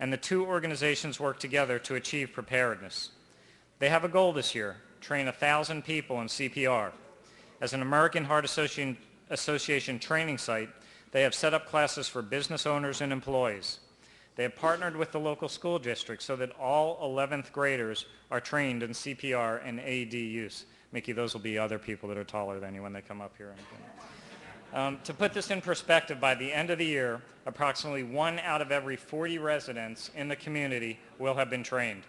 Speaker 15: And the 2 organizations work together to achieve preparedness. They have a goal this year, train 1,000 people in CPR. As an American Heart Association training site, they have set up classes for business owners and employees. They have partnered with the local school district so that all 11th graders are trained in CPR and AED use. Mickey, those will be other people that are taller than you when they come up here. To put this in perspective, by the end of the year, approximately 1 out of every 40 residents in the community will have been trained.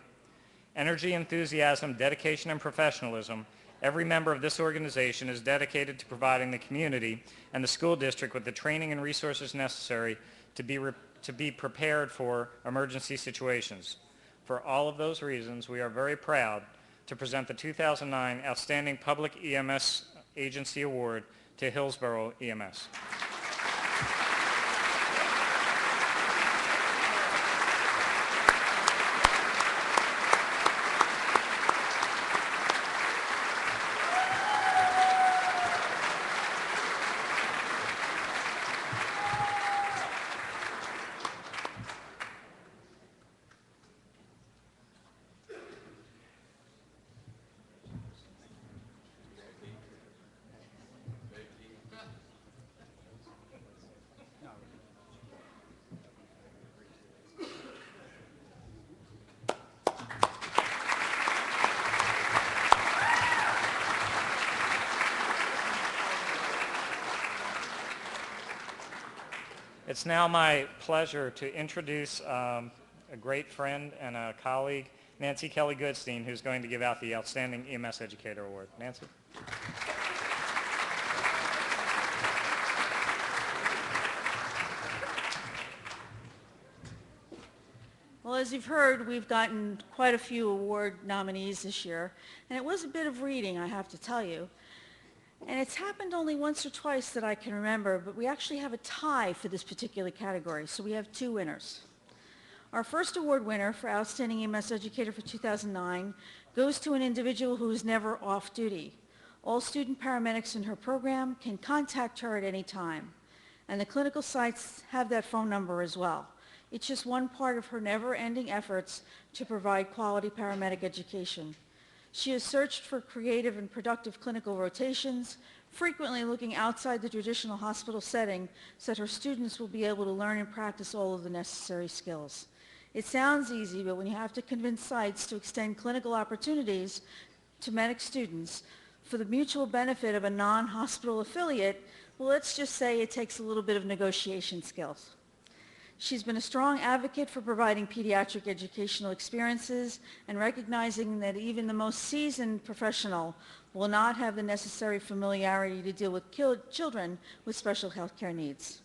Speaker 15: Energy, enthusiasm, dedication, and professionalism, every member of this organization is dedicated to providing the community and the school district with the training and resources necessary to be prepared for emergency situations. For all of those reasons, we are very proud to present the 2009 Outstanding Public EMS Agency Award to Hillsborough EMS. It's now my pleasure to introduce a great friend and a colleague, Nancy Kelly Goodstein, who's going to give out the Outstanding EMS Educator Award. Nancy?
Speaker 18: Well, as you've heard, we've gotten quite a few award nominees this year, and it was a bit of reading, I have to tell you. And it's happened only once or twice that I can remember, but we actually have a tie for this particular category, so we have two winners. Our first award winner for Outstanding EMS Educator for 2009 goes to an individual who is never off duty. All student paramedics in her program can contact her at any time, and the clinical sites have that phone number as well. It's just one part of her never-ending efforts to provide quality paramedic education. She has searched for creative and productive clinical rotations, frequently looking outside the traditional hospital setting so that her students will be able to learn and practice all of the necessary skills. It sounds easy, but when you have to convince sites to extend clinical opportunities to medic students for the mutual benefit of a non-hospital affiliate, well, let's just say it takes a little bit of negotiation skills. She's been a strong advocate for providing pediatric educational experiences and recognizing that even the most seasoned professional will not have the necessary familiarity to deal with children with special health care needs.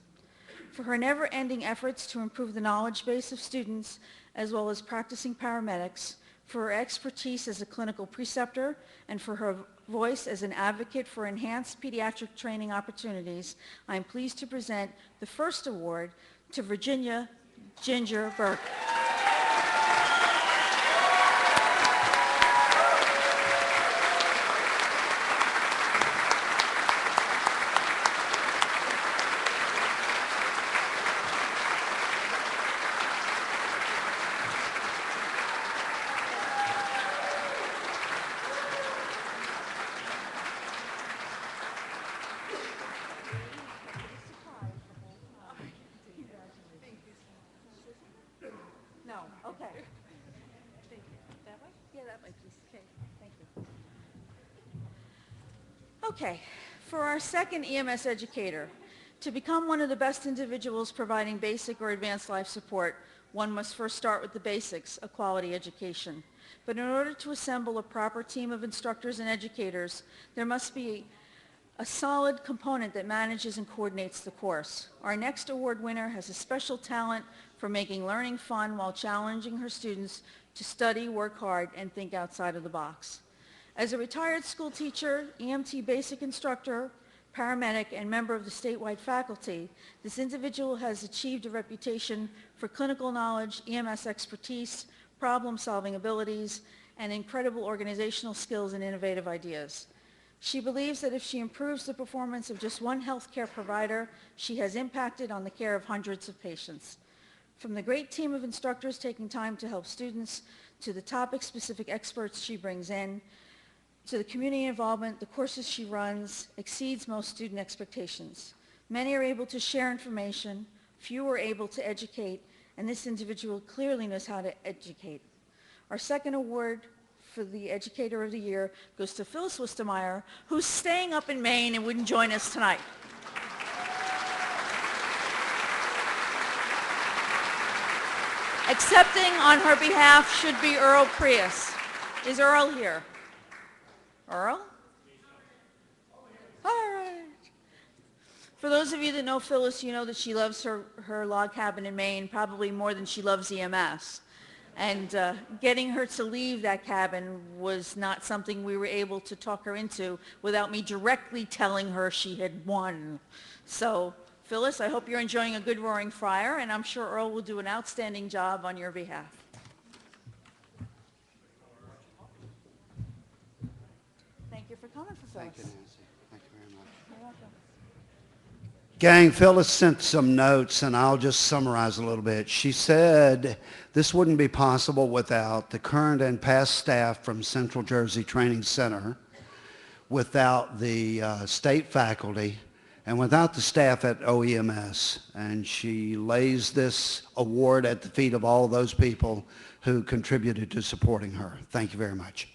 Speaker 18: For her never-ending efforts to improve the knowledge base of students as well as practicing paramedics, for her expertise as a clinical preceptor, and for her voice as an advocate for enhanced pediatric training opportunities, I am pleased to present the first award to Virginia Ginger Burke. No, okay. Thank you. That way? Yeah, that way, please. Okay, thank you. Okay, for our second EMS educator, to become one of the best individuals providing basic or advanced life support, one must first start with the basics, a quality education. But in order to assemble a proper team of instructors and educators, there must be a solid component that manages and coordinates the course. Our next award winner has a special talent for making learning fun while challenging her students to study, work hard, and think outside of the box. As a retired school teacher, EMT basic instructor, paramedic, and member of the statewide faculty, this individual has achieved a reputation for clinical knowledge, EMS expertise, problem-solving abilities, and incredible organizational skills and innovative ideas. She believes that if she improves the performance of just one healthcare provider, she has impacted on the care of hundreds of patients. From the great team of instructors taking time to help students, to the topic-specific experts she brings in, to the community involvement, the courses she runs exceeds most student expectations. Many are able to share information, few are able to educate, and this individual clearly knows how to educate. Our second award for the Educator of the Year goes to Phyllis Wistemeyer, who's staying up in Maine and wouldn't join us tonight. Accepting on her behalf should be Earl Prius. Is Earl here? Earl? All right. For those of you that know Phyllis, you know that she loves her log cabin in Maine probably more than she loves EMS. And getting her to leave that cabin was not something we were able to talk her into without me directly telling her she had won. So, Phyllis, I hope you're enjoying a good roaring fire, and I'm sure Earl will do an outstanding job on your behalf. Thank you for coming, Phyllis.
Speaker 8: Thank you, Nancy. Thank you very much.
Speaker 18: You're welcome.
Speaker 8: Gang, Phyllis sent some notes, and I'll just summarize a little bit. She said this wouldn't be possible without the current and past staff from Central Jersey Training Center, without the state faculty, and without the staff at OEMS. And she lays this award at the feet of all those people who contributed to supporting her. Thank you very much.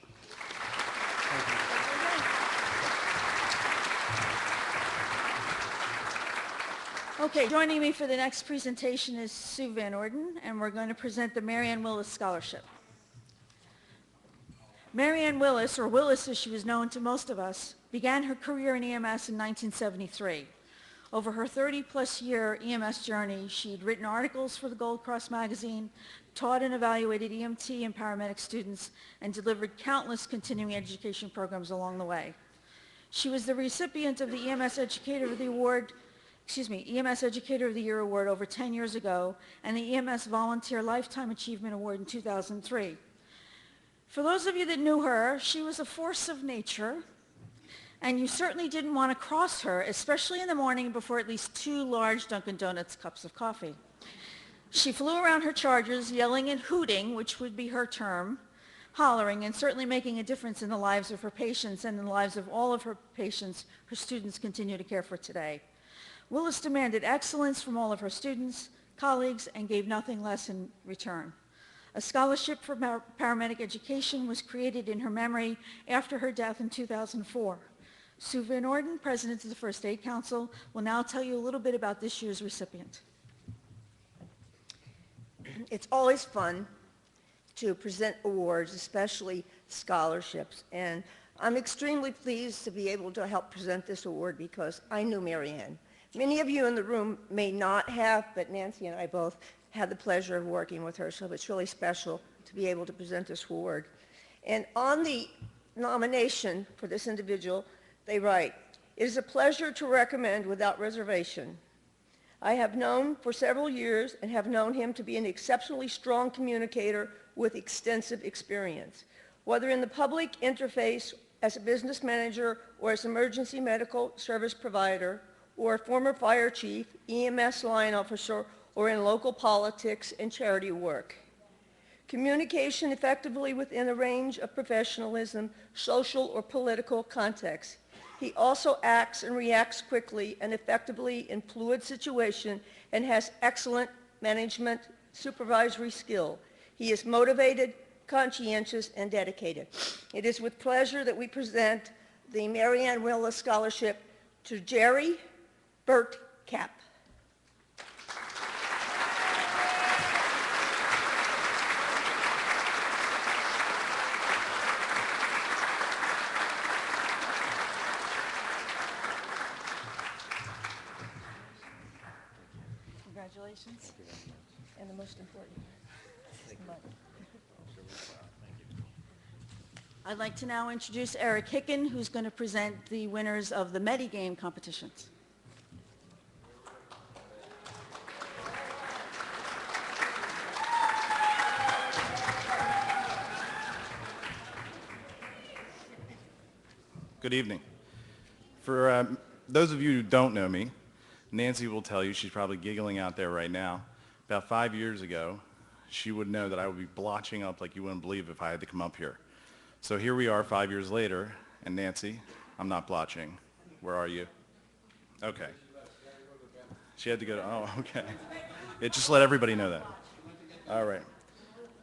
Speaker 18: Okay, joining me for the next presentation is Sue Van Orden, and we're going to present the Mary Ann Willis Scholarship. Mary Ann Willis, or Willis as she was known to most of us, began her career in EMS in 1973. Over her 30-plus year EMS journey, she'd written articles for the Gold Cross magazine, taught and evaluated EMT and paramedic students, and delivered countless continuing education programs along the way. She was the recipient of the EMS Educator of the Year Award over 10 years ago, and the EMS Volunteer Lifetime Achievement Award in 2003. For those of you that knew her, she was a force of nature, and you certainly didn't want to cross her, especially in the morning before at least 2 large Dunkin' Donuts cups of coffee. She flew around her charges yelling and hooting, which would be her term, hollering, and certainly making a difference in the lives of her patients and in the lives of all of her patients her students continue to care for today. Willis demanded excellence from all of her students, colleagues, and gave nothing less in return. A scholarship for paramedic education was created in her memory after her death in 2004. Sue Van Orden, President of the First Aid Council, will now tell you a little bit about this year's recipient.
Speaker 19: It's always fun to present awards, especially scholarships, and I'm extremely pleased to be able to help present this award because I knew Mary Ann. Many of you in the room may not have, but Nancy and I both had the pleasure of working with her, so it's really special to be able to present this award. And on the nomination for this individual, they write, "It is a pleasure to recommend without reservation. I have known for several years and have known him to be an exceptionally strong communicator with extensive experience. Whether in the public interface as a business manager or as emergency medical service provider, or a former fire chief, EMS line officer, or in local politics and charity work. Communication effectively within a range of professionalism, social or political context. He also acts and reacts quickly and effectively in fluid situations and has excellent management supervisory skill. He is motivated, conscientious, and dedicated." It is with pleasure that we present the Mary Ann Willis Scholarship to Jerry Burt Cap.
Speaker 18: Congratulations.
Speaker 19: And the most important, money.
Speaker 18: I'd like to now introduce Eric Hicken, who's going to present the winners of the Medigame competitions.
Speaker 20: Good evening. For those of you who don't know me, Nancy will tell you, she's probably giggling out there right now, about 5 years ago, she would know that I would be blotching up like you wouldn't believe if I had to come up here. So here we are 5 years later, and Nancy, I'm not blotching. Where are you? Okay. She had to go to, oh, okay. Just let everybody know that. All right.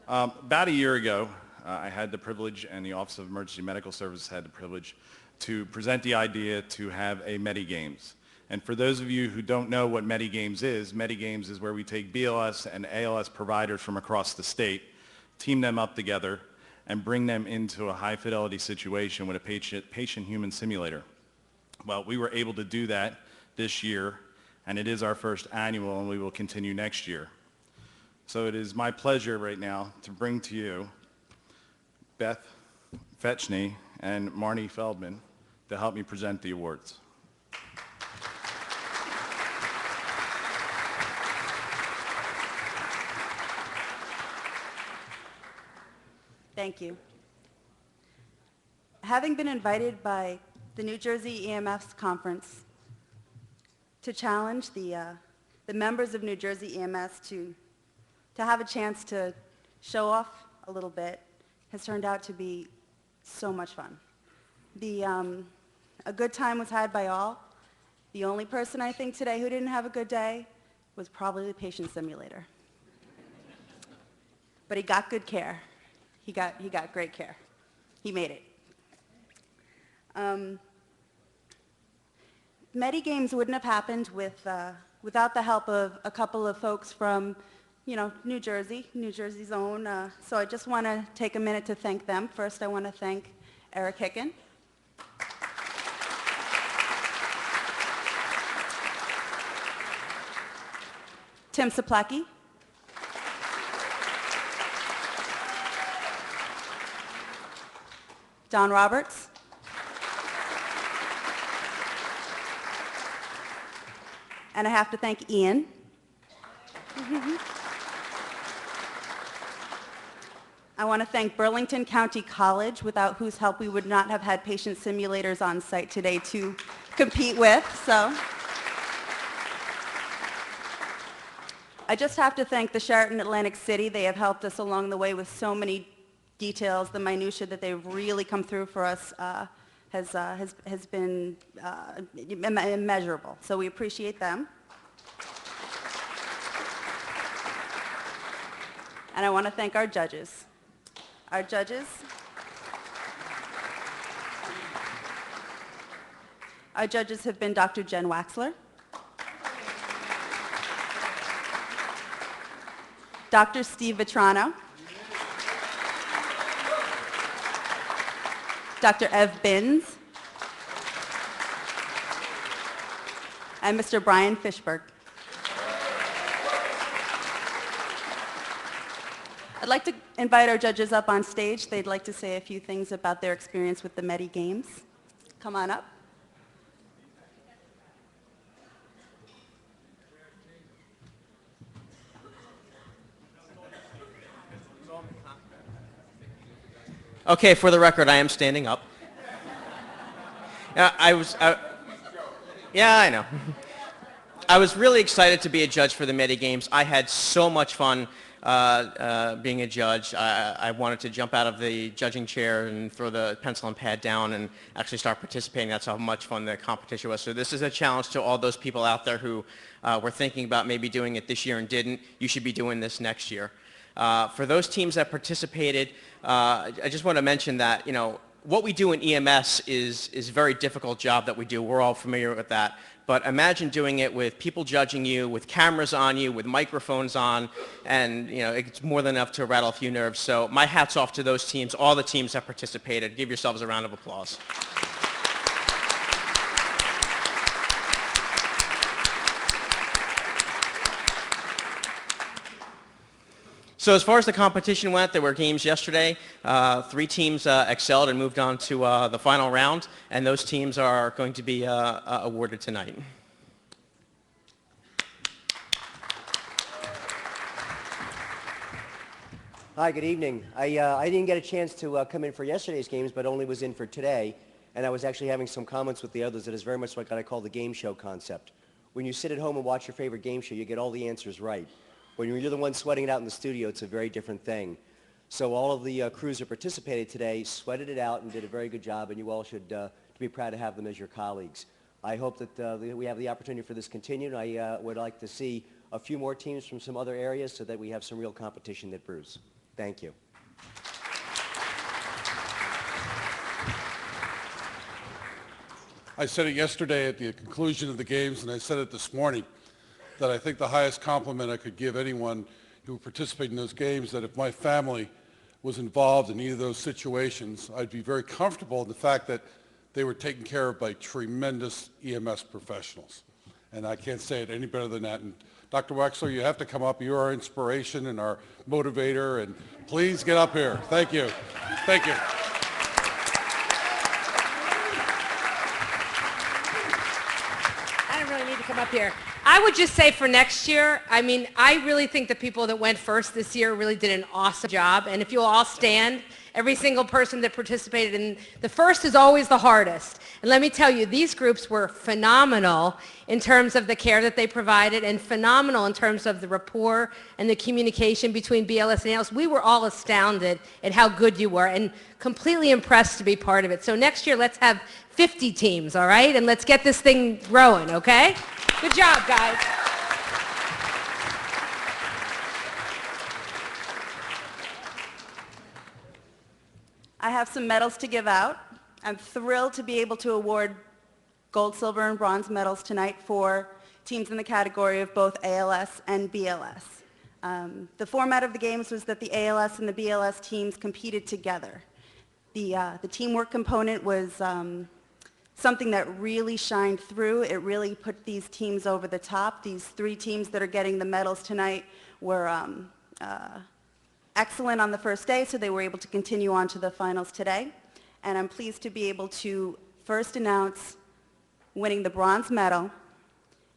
Speaker 20: About a year ago, I had the privilege, and the Office of Emergency Medical Services had the privilege to present the idea to have a Medigames. And for those of you who don't know what Medigames is where we take BLS and ALS providers from across the state, team them up together, and bring them into a high-fidelity situation with a patient-human simulator. Well, we were able to do that this year, and it is our first annual, and we will continue next year. So it is my pleasure right now to bring to you Beth Fetchney and Marnie Feldman to help me present the awards.
Speaker 21: Thank you. Having been invited by the New Jersey EMS Conference to challenge the members of New Jersey EMS to have a chance to show off a little bit has turned out to be so much fun. A good time was had by all. The only person I think today who didn't have a good day was probably the patient simulator. But he got good care. He got great care. He made it. Medigames wouldn't have happened without the help of a couple of folks from, New Jersey's own. So I just want to take a minute to thank them. First, I want to thank Eric Hicken. Tim Saplacki. Don Roberts. And I have to thank Ian. I want to thank Burlington County College, without whose help we would not have had patient simulators on site today to compete with. So I just have to thank the Sheraton Atlantic City. They have helped us along the way with so many details. The minutia that they've really come through for us has been immeasurable. So we appreciate them. And I want to thank our judges. Our judges have been Dr. Jen Waxler, Dr. Steve Vitrano, Dr. Ev Binns, and Mr. Brian Fishberg. I'd like to invite our judges up on stage. They'd like to say a few things about their experience with the Medi Games. Come on up.
Speaker 22: Okay, for the record, I am standing up. Yeah, I know. I was really excited to be a judge for the Medi Games. I had so much fun being a judge. I wanted to jump out of the judging chair and throw the pencil and pad down and actually start participating. That's how much fun the competition was. So this is a challenge to all those people out there who were thinking about maybe doing it this year and didn't. You should be doing this next year. For those teams that participated, I just want to mention that, what we do in EMS is a very difficult job that we do. We're all familiar with that. But imagine doing it with people judging you, with cameras on you, with microphones on, and it's more than enough to rattle a few nerves. So my hat's off to those teams, all the teams that participated. Give yourselves a round of applause. So as far as the competition went, there were games yesterday. 3 teams excelled and moved on to the final round, and those teams are going to be awarded tonight.
Speaker 23: Hi, good evening. I didn't get a chance to come in for yesterday's games, but only was in for today, and I was actually having some comments with the others that is very much like what I call the game show concept. When you sit at home and watch your favorite game show, you get all the answers right. When you're the one sweating it out in the studio, it's a very different thing. So all of the crews who participated today sweated it out and did a very good job, and you all should be proud to have them as your colleagues. I hope that we have the opportunity for this continued. I would like to see a few more teams from some other areas so that we have some real competition that brews. Thank you.
Speaker 1: I said it yesterday at the conclusion of the games, and I said it this morning, that I think the highest compliment I could give anyone who participated in those games, that if my family was involved in either of those situations, I'd be very comfortable in the fact that they were taken care of by tremendous EMS professionals. And I can't say it any better than that. And Dr. Wexler, you have to come up. You're our inspiration and our motivator, and please get up here. Thank you. Thank you.
Speaker 4: I don't really need to come up here. I would just say for next year, I mean, I really think the people that went first this year really did an awesome job. And if you'll all stand, every single person that participated in the first is always the hardest. And let me tell you, these groups were phenomenal in terms of the care that they provided and phenomenal in terms of the rapport and the communication between BLS and ALS. We were all astounded at how good you were and completely impressed to be part of it. So next year, let's have 50 teams, all right? And let's get this thing growing, okay? Good job, guys.
Speaker 21: I have some medals to give out. I'm thrilled to be able to award gold, silver, and bronze medals tonight for teams in the category of both ALS and BLS. The format of the games was that the ALS and the BLS teams competed together. The teamwork component was something that really shined through. It really put these teams over the top. These three teams that are getting the medals tonight were excellent on the first day, so they were able to continue on to the finals today. And I'm pleased to be able to first announce winning the bronze medal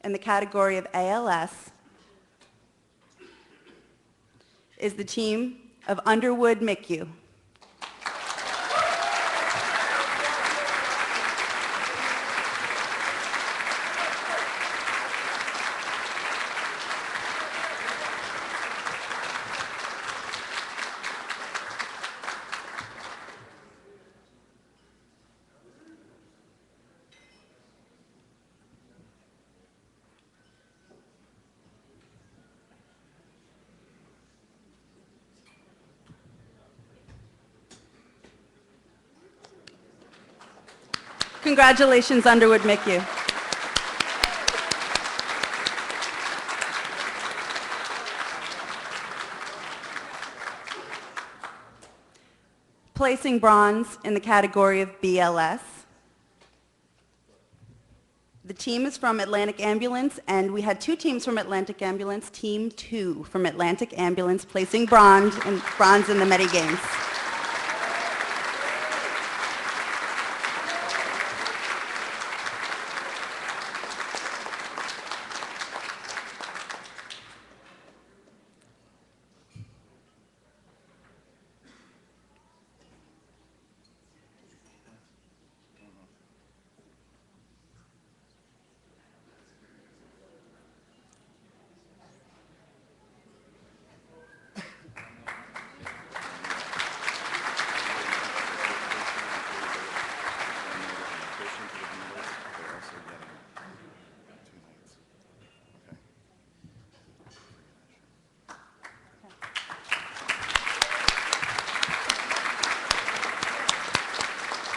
Speaker 21: in the category of ALS is the team of Underwood MICU. Congratulations, Underwood MICU. Placing bronze in the category of BLS. The team is from Atlantic Ambulance, and we had two teams from Atlantic Ambulance. Team 2 from Atlantic Ambulance placing bronze in the Medi Games.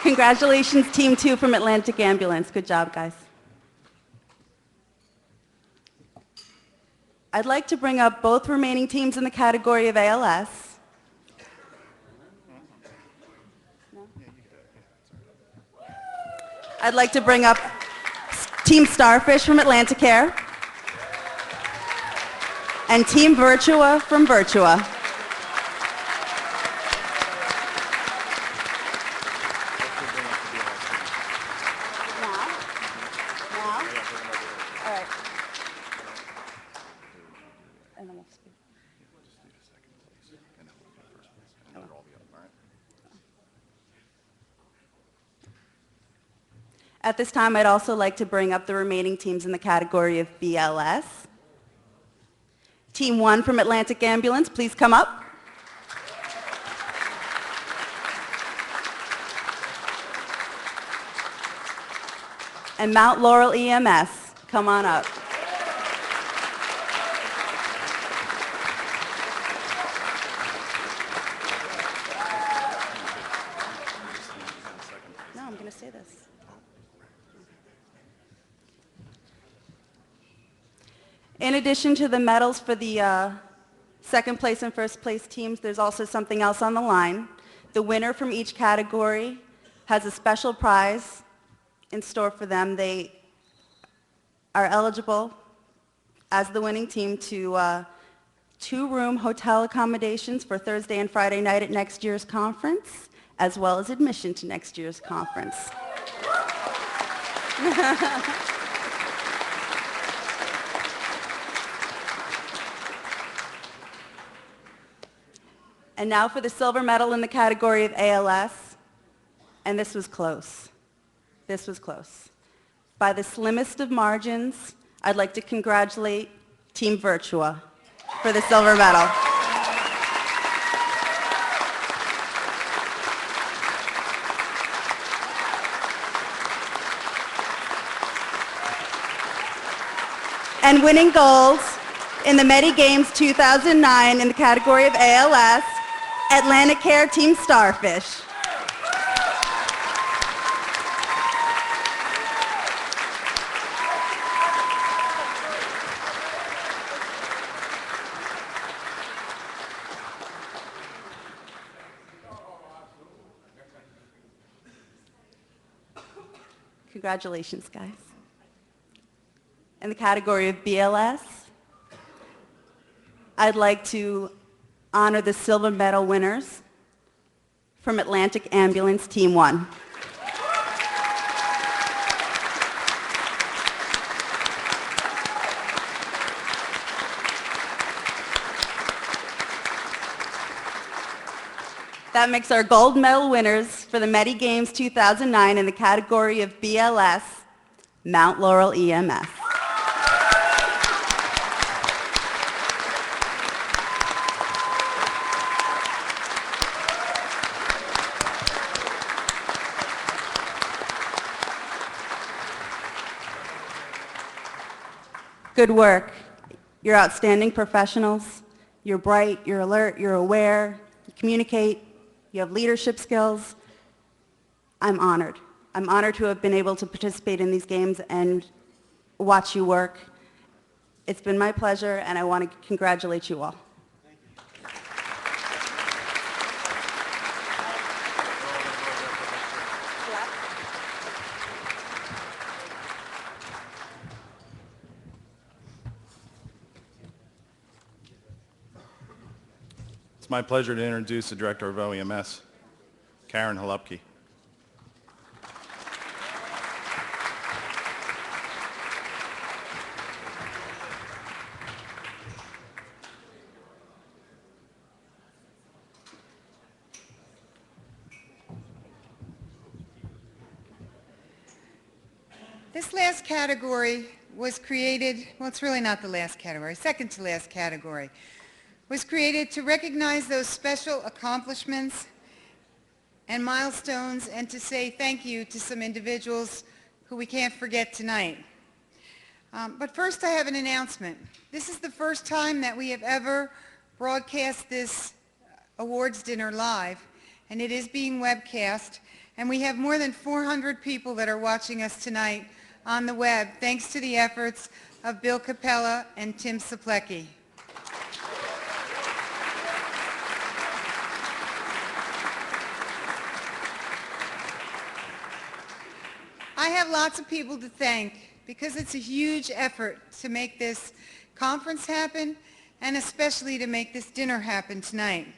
Speaker 21: Congratulations, Team 2 from Atlantic Ambulance. Good job, guys. I'd like to bring up both remaining teams in the category of ALS. I'd like to bring up Team Starfish from Atlanticare and Team Virtua from Virtua. At this time, I'd also like to bring up the remaining teams in the category of BLS. Team 1 from Atlantic Ambulance, please come up. And Mount Laurel EMS, come on up. No, I'm going to say this. In addition to the medals for the second place and first place teams, there's also something else on the line. The winner from each category has a special prize in store for them. They are eligible as the winning team to 2-room hotel accommodations for Thursday and Friday night at next year's conference, as well as admission to next year's conference. And now for the silver medal in the category of ALS. And this was close. This was close. By the slimmest of margins, I'd like to congratulate Team Virtua for the silver medal. And winning gold in the Medi Games 2009 in the category of ALS, Atlantic Care Team Starfish. Congratulations, guys. In the category of BLS, I'd like to honor the silver medal winners from Atlantic Ambulance Team 1. That makes our gold medal winners for the Medi Games 2009 in the category of BLS, Mount Laurel EMS. Good work. You're outstanding professionals. You're bright, you're alert, you're aware, you communicate, you have leadership skills. I'm honored. I'm honored to have been able to participate in these games and watch you work. It's been my pleasure, and I want to congratulate you all.
Speaker 20: It's my pleasure to introduce the Director of OEMS, Karen Halupke.
Speaker 2: This last category was created, well, it's really not the last category, second to last category, was created to recognize those special accomplishments and milestones and to say thank you to some individuals who we can't forget tonight. But first I have an announcement. This is the first time that we have ever broadcast this awards dinner live, and it is being webcast, and we have more than 400 people that are watching us tonight on the web, thanks to the efforts of Bill Capella and Tim Saplecki. I have lots of people to thank because it's a huge effort to make this conference happen and especially to make this dinner happen tonight.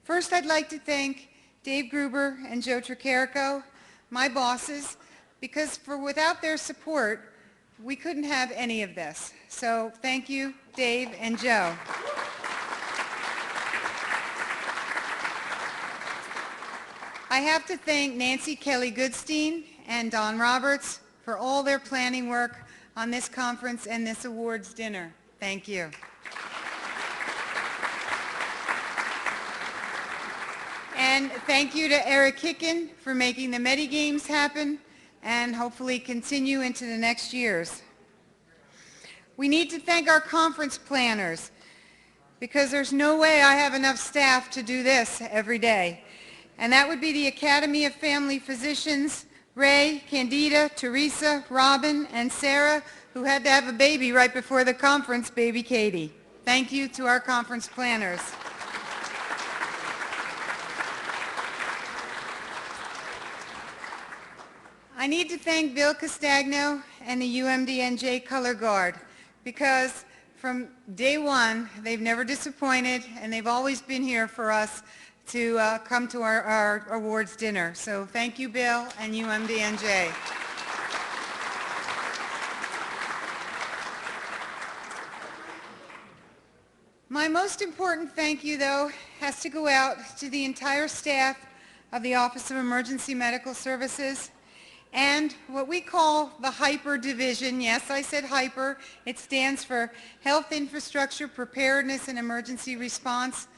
Speaker 2: First, I'd like to thank Dave Gruber and Joe Tricarico, my bosses, because without their support, we couldn't have any of this. So thank you, Dave and Joe. I have to thank Nancy Kelly Goodstein and Don Roberts for all their planning work on this conference and this awards dinner. Thank you. And thank you to Eric Hicken for making the Medi Games happen and hopefully continue into the next years. We need to thank our conference planners because there's no way I have enough staff to do this every day. And that would be the Academy of Family Physicians, Ray, Candida, Teresa, Robin, and Sarah, who had to have a baby right before the conference, baby Katie. Thank you to our conference planners. I need to thank Bill Castagno and the UMDNJ Color Guard because from day one, they've never disappointed and they've always been here for us to come to our awards dinner. So thank you, Bill and UMDNJ. My most important thank you, though, has to go out to the entire staff of the Office of Emergency Medical Services and what we call the HYPER division. Yes, I said HYPER. It stands for Health Infrastructure Preparedness and Emergency Response.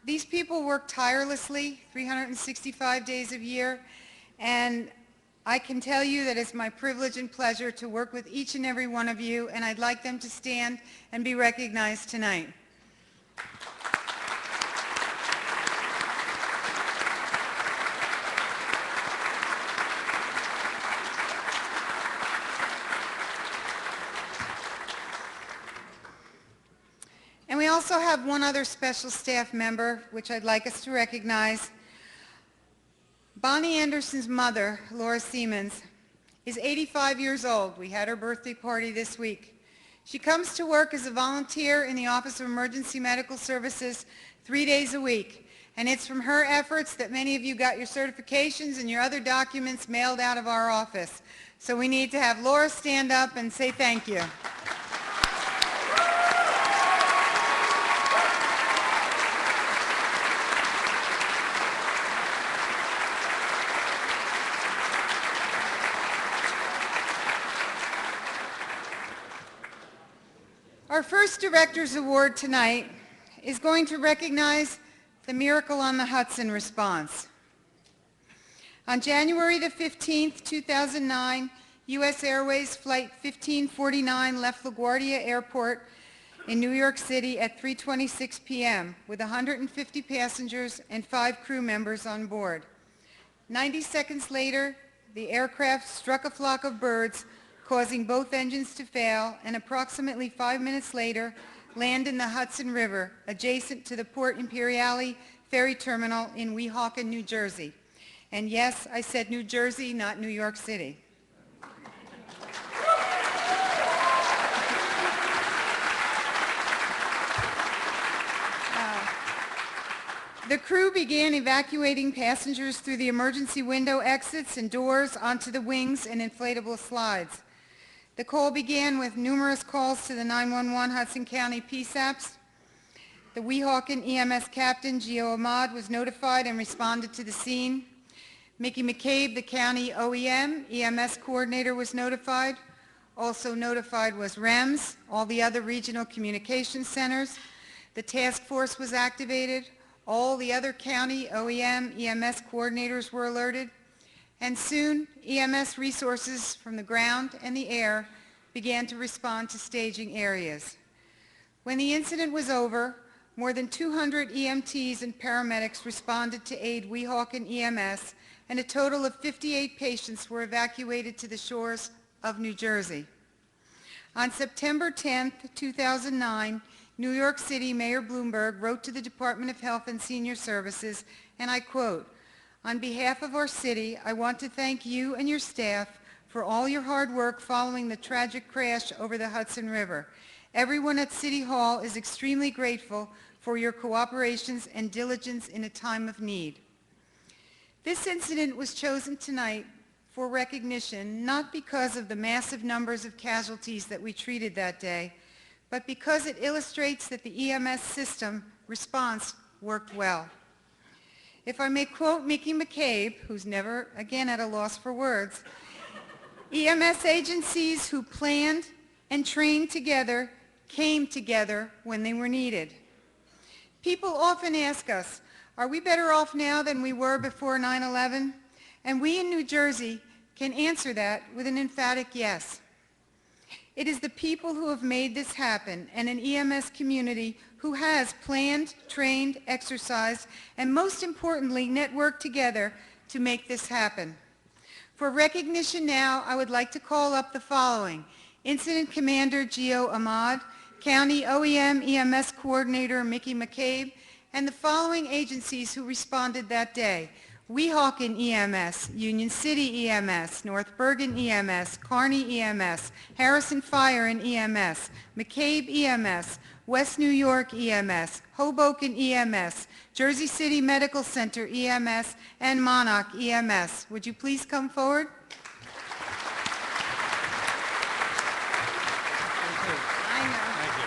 Speaker 2: These people work tirelessly 365 days a year, and I can tell you that it's my privilege and pleasure to work with each and every one of you, and I'd like them to stand and be recognized tonight. And we also have one other special staff member, which I'd like us to recognize. Bonnie Anderson's mother, Laura Siemens, is 85 years old. We had her birthday party this week. She comes to work as a volunteer in the Office of Emergency Medical Services 3 days a week. And it's from her efforts that many of you got your certifications and your other documents mailed out of our office. So we need to have Laura stand up and say thank you. Our first Director's Award tonight is going to recognize the Miracle on the Hudson response. On January the 15th, 2009, U.S. Airways Flight 1549 left LaGuardia Airport in New York City at 3:26 p.m. with 150 passengers and 5 crew members on board. 90 seconds later, the aircraft struck a flock of birds, causing both engines to fail, and approximately 5 minutes later, land in the Hudson River, adjacent to the Port Imperiale ferry terminal in Weehawken, New Jersey. And yes, I said New Jersey, not New York City. The crew began evacuating passengers through the emergency window exits and doors onto the wings and inflatable slides. The call began with numerous calls to the 911 Hudson County PSAPs. The Weehawken EMS captain, Gio Ahmad, was notified and responded to the scene. Mickey McCabe, the county OEM, EMS coordinator, was notified. Also notified was REMS, all the other regional communication centers. The task force was activated. All the other county OEM, EMS coordinators were alerted. And soon, EMS resources from the ground and the air began to respond to staging areas. When the incident was over, more than 200 EMTs and paramedics responded to aid Weehawken EMS, and a total of 58 patients were evacuated to the shores of New Jersey. On September 10, 2009, New York City Mayor Bloomberg wrote to the Department of Health and Senior Services, and I quote, "On behalf of our city, I want to thank you and your staff for all your hard work following the tragic crash over the Hudson River. Everyone at City Hall is extremely grateful for your cooperations and diligence in a time of need." This incident was chosen tonight for recognition not because of the massive numbers of casualties that we treated that day, but because it illustrates that the EMS system response worked well. If I may quote Mickey McCabe, who's never again at a loss for words, "EMS agencies who planned and trained together came together when they were needed." People often ask us, are we better off now than we were before 9/11? And we in New Jersey can answer that with an emphatic yes. It is the people who have made this happen and an EMS community who has planned, trained, exercised, and most importantly, networked together to make this happen. For recognition now, I would like to call up the following: Incident Commander Gio Ahmad, County OEM EMS Coordinator Mickey McCabe, and the following agencies who responded that day: Weehawken EMS, Union City EMS, North Bergen EMS, Kearney EMS, Harrison Fire and EMS, McCabe EMS, West New York EMS, Hoboken EMS, Jersey City Medical Center EMS, and Monarch EMS. Would you please come forward? I know.
Speaker 8: Thank you.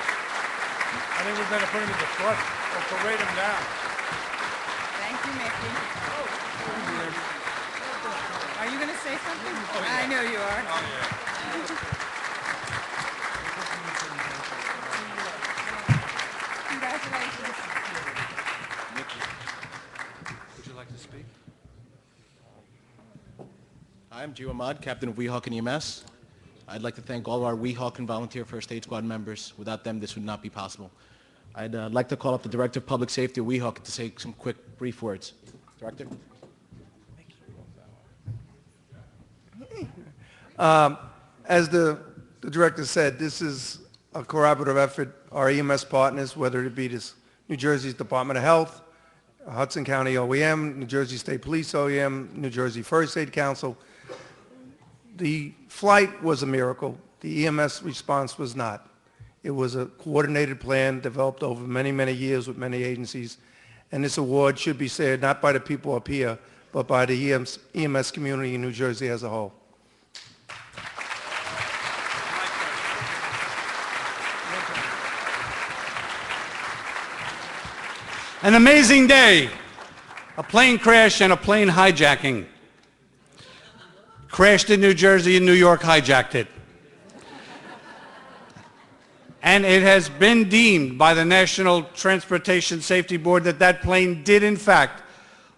Speaker 8: I think we better put him at the front or parade him down.
Speaker 2: Thank you, Mickey. Are you going to say something?
Speaker 8: Oh, yeah.
Speaker 2: I know you are.
Speaker 8: Oh, yeah.
Speaker 2: Congratulations.
Speaker 8: Would you like to speak?
Speaker 5: Hi, I'm Gio Ahmad, Captain of Weehawken EMS. I'd like to thank all of our Weehawken Volunteer First Aid Squad members. Without them, this would not be possible. I'd like to call up the Director of Public Safety of Weehawken to say some quick, brief words. Director?
Speaker 6: As the director said, this is a collaborative effort. Our EMS partners, whether it be this New Jersey's Department of Health, Hudson County OEM, New Jersey State Police OEM, New Jersey First Aid Council. The flight was a miracle. The EMS response was not. It was a coordinated plan developed over many, many years with many agencies. And this award should be shared not by the people up here, but by the EMS community in New Jersey as a whole.
Speaker 8: An amazing day. A plane crash and a plane hijacking. Crashed in New Jersey and New York hijacked it. And it has been deemed by the National Transportation Safety Board that that plane did in fact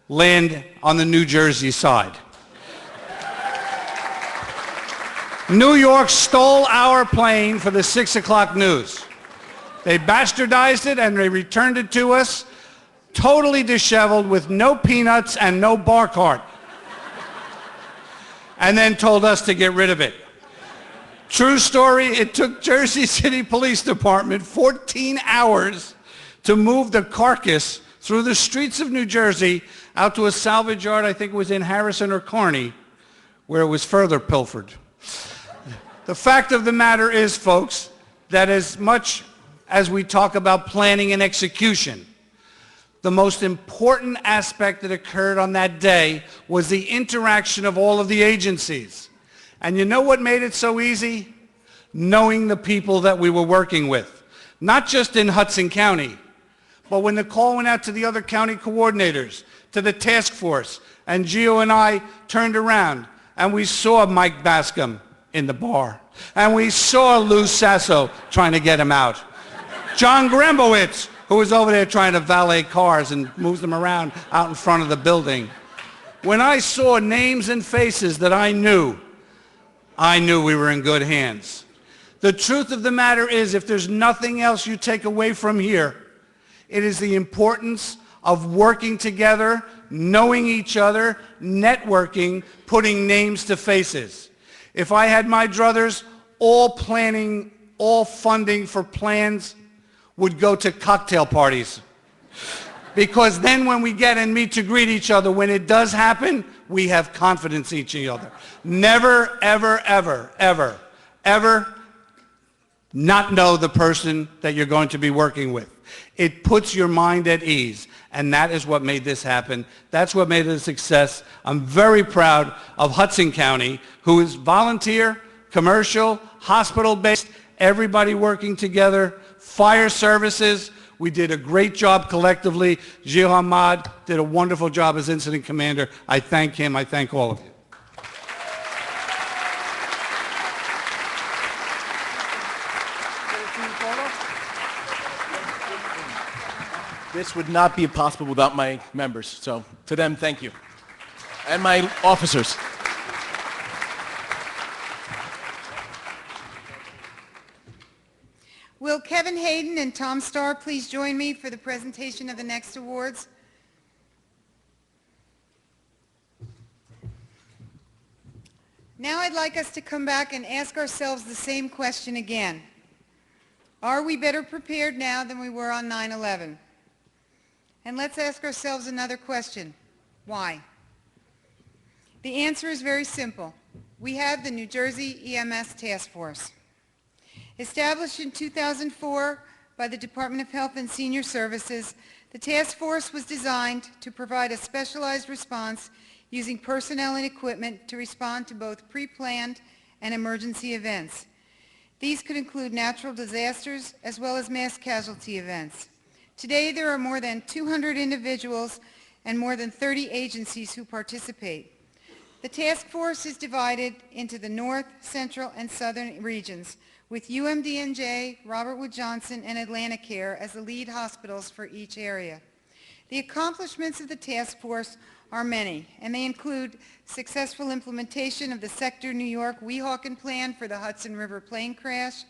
Speaker 8: land on the New Jersey side. New York stole our plane for the 6 o'clock news. They bastardized it and they returned it to us totally disheveled with no peanuts and no bar cart. And then told us to get rid of it. True story, it took Jersey City Police Department 14 hours to move the carcass through the streets of New Jersey out to a salvage yard, I think it was in Harrison or Kearney, where it was further pilfered. The fact of the matter is, folks, that as much as we talk about planning and execution, the most important aspect that occurred on that day was the interaction of all of the agencies. And you know what made it so easy? Knowing the people that we were working with. Not just in Hudson County, but when the call went out to the other county coordinators, to the task force, and Gio and I turned around and we saw Mike Bascom in the bar. And we saw Lou Sasso trying to get him out. John Grembowitz, who was over there trying to valet cars and moves them around out in front of the building. When I saw names and faces that I knew we were in good hands. The truth of the matter is, if there's nothing else you take away from here, it is the importance of working together, knowing each other, networking, putting names to faces. If I had my druthers, all planning, all funding for plans would go to cocktail parties. Because then when we get and meet to greet each other, when it does happen, we have confidence in each other. Never, ever, ever, ever, ever not know the person that you're going to be working with. It puts your mind at ease, and that is what made this happen. That's what made it a success. I'm very proud of Hudson County, who is volunteer, commercial, hospital-based, everybody working together, fire services. We did a great job collectively. Gio Ahmad did a wonderful job as incident commander. I thank him. I thank all of you.
Speaker 5: This would not be possible without my members. So to them, thank you. And my officers.
Speaker 2: Will Kevin Hayden and Tom Starr please join me for the presentation of the next awards? Now I'd like us to come back and ask ourselves the same question again. Are we better prepared now than we were on 9/11? And let's ask ourselves another question. Why? The answer is very simple. We have the New Jersey EMS Task Force. Established in 2004 by the Department of Health and Senior Services, the task force was designed to provide a specialized response using personnel and equipment to respond to both pre-planned and emergency events. These could include natural disasters as well as mass casualty events. Today, there are more than 200 individuals and more than 30 agencies who participate. The task force is divided into the North, Central, and Southern regions, with UMDNJ, Robert Wood Johnson, and AtlantiCare as the lead hospitals for each area. The accomplishments of the task force are many, and they include successful implementation of the Sector New York Weehawken Plan for the Hudson River plane crash.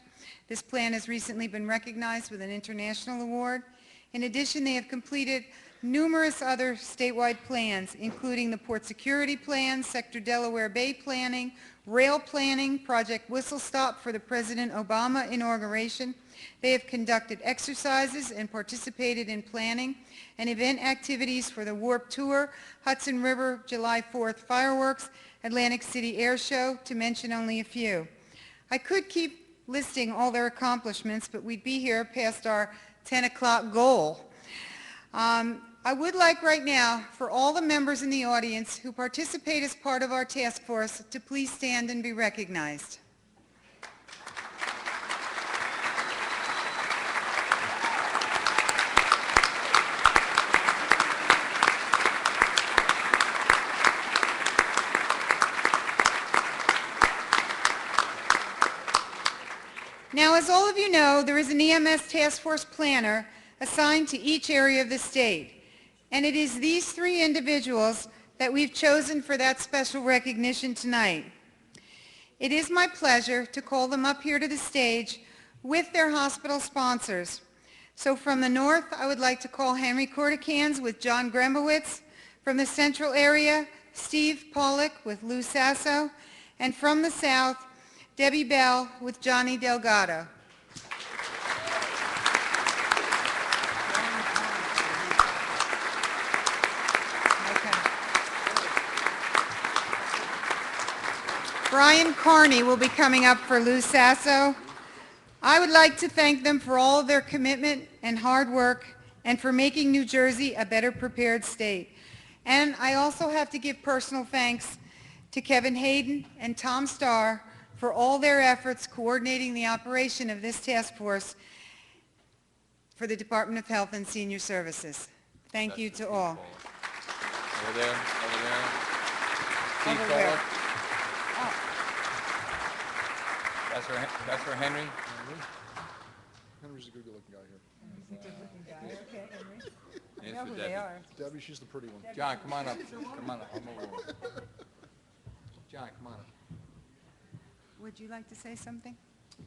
Speaker 2: This plan has recently been recognized with an international award. In addition, they have completed numerous other statewide plans, including the Port Security Plan, Sector Delaware Bay Planning, Rail Planning, Project Whistle Stop for the President Obama inauguration. They have conducted exercises and participated in planning and event activities for the Warp Tour, Hudson River July 4th fireworks, Atlantic City Air Show, to mention only a few. I could keep listing all their accomplishments, but we'd be here past our 10 o'clock goal. I would like right now for all the members in the audience who participate as part of our task force to please stand and be recognized. Now, as all of you know, there is an EMS Task Force planner assigned to each area of the state. And it is these three individuals that we've chosen for that special recognition tonight. It is my pleasure to call them up here to the stage with their hospital sponsors. So from the north, I would like to call Henry Corticans with John Grembowitz. From the central area, Steve Pollock with Lou Sasso. And from the south, Debbie Bell with Johnny Delgado. Brian Carney will be coming up for Lou Sasso. I would like to thank them for all of their commitment and hard work and for making New Jersey a better prepared state. And I also have to give personal thanks to Kevin Hayden and Tom Starr for all their efforts coordinating the operation of this task force for the Department of Health and Senior Services. Thank you to all.
Speaker 3: Over there, over there. Steve
Speaker 2: Over where?
Speaker 3: Pollock. That's for Henry.
Speaker 7: Henry's a good-looking guy here.
Speaker 2: Okay, Henry.
Speaker 3: And
Speaker 2: I know
Speaker 3: for
Speaker 2: who
Speaker 3: Debbie.
Speaker 2: they are.
Speaker 7: Debbie, she's the pretty one.
Speaker 3: John, come on up. Come on up. Come over. John, come on up.
Speaker 2: Would you like to say something?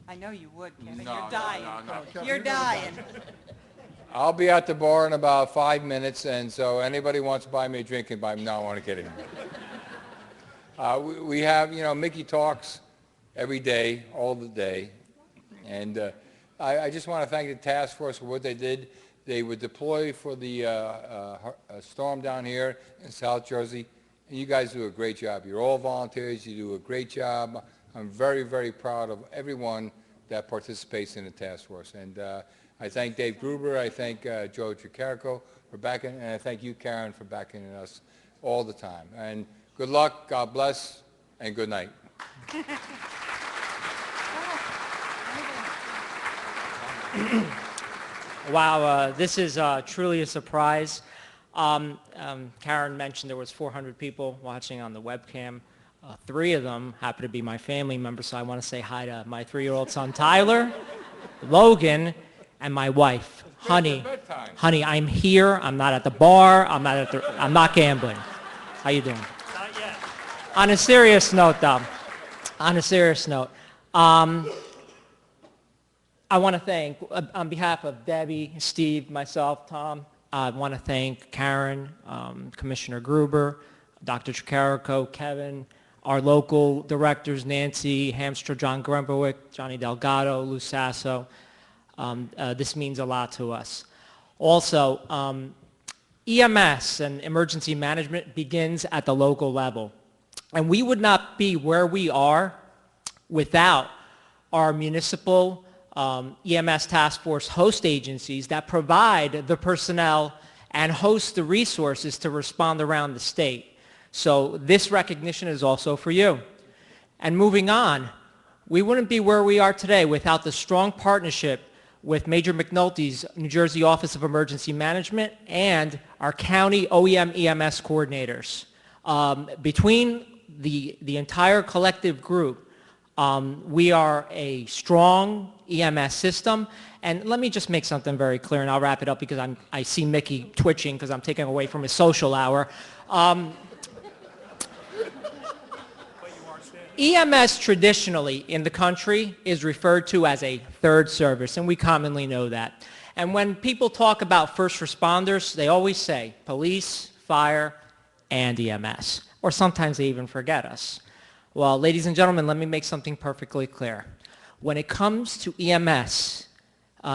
Speaker 2: I know you would, Kevin.
Speaker 3: No,
Speaker 2: You're dying.
Speaker 3: no.
Speaker 2: You're dying.
Speaker 3: I'll be at the bar in about 5 minutes, and so anybody wants to buy me a drink can buy me. No, I want to kid him. We have, Mickey talks every day, all the day, and I just want to thank the task force for what they did. They were deployed for the storm down here in South Jersey, and you guys do a great job. You're all volunteers. You do a great job. I'm very, very proud of everyone that participates in the task force. And I thank Dave Gruber. I thank Joe Tricarico for backing, and I thank you, Karen, for backing us all the time. And good luck, God bless, and good night.
Speaker 9: Wow, this is truly a surprise. Karen mentioned there was 400 people watching on the webcam. 3 of them happen to be my family members, so I want to say hi to my 3-year-old son Tyler, Logan, and my wife, Honey. Honey, I'm here. I'm not at the bar. I'm not gambling. How you doing?
Speaker 15: Not yet.
Speaker 9: On a serious note, though, I want to thank, on behalf of Debbie, Steve, myself, Tom, I want to thank Karen, Commissioner Gruber, Dr. Tricarico, Kevin, our local directors, Nancy Hamstra, John Grembowicz, Johnny Delgado, Lou Sasso. This means a lot to us. Also, EMS and emergency management begins at the local level. And we would not be where we are without our municipal EMS task force host agencies that provide the personnel and host the resources to respond around the state. So this recognition is also for you. And moving on, we wouldn't be where we are today without the strong partnership with Major McNulty's New Jersey Office of Emergency Management and our county OEM EMS coordinators. Between the entire collective group, we are a strong EMS system. And let me just make something very clear, and I'll wrap it up because I see Mickey twitching because I'm taking away from his social hour. EMS traditionally in the country is referred to as a third service, and we commonly know that. And when people talk about first responders, they always say police, fire, and EMS. Or sometimes they even forget us. Well, ladies and gentlemen, let me make something perfectly clear. When it comes to EMS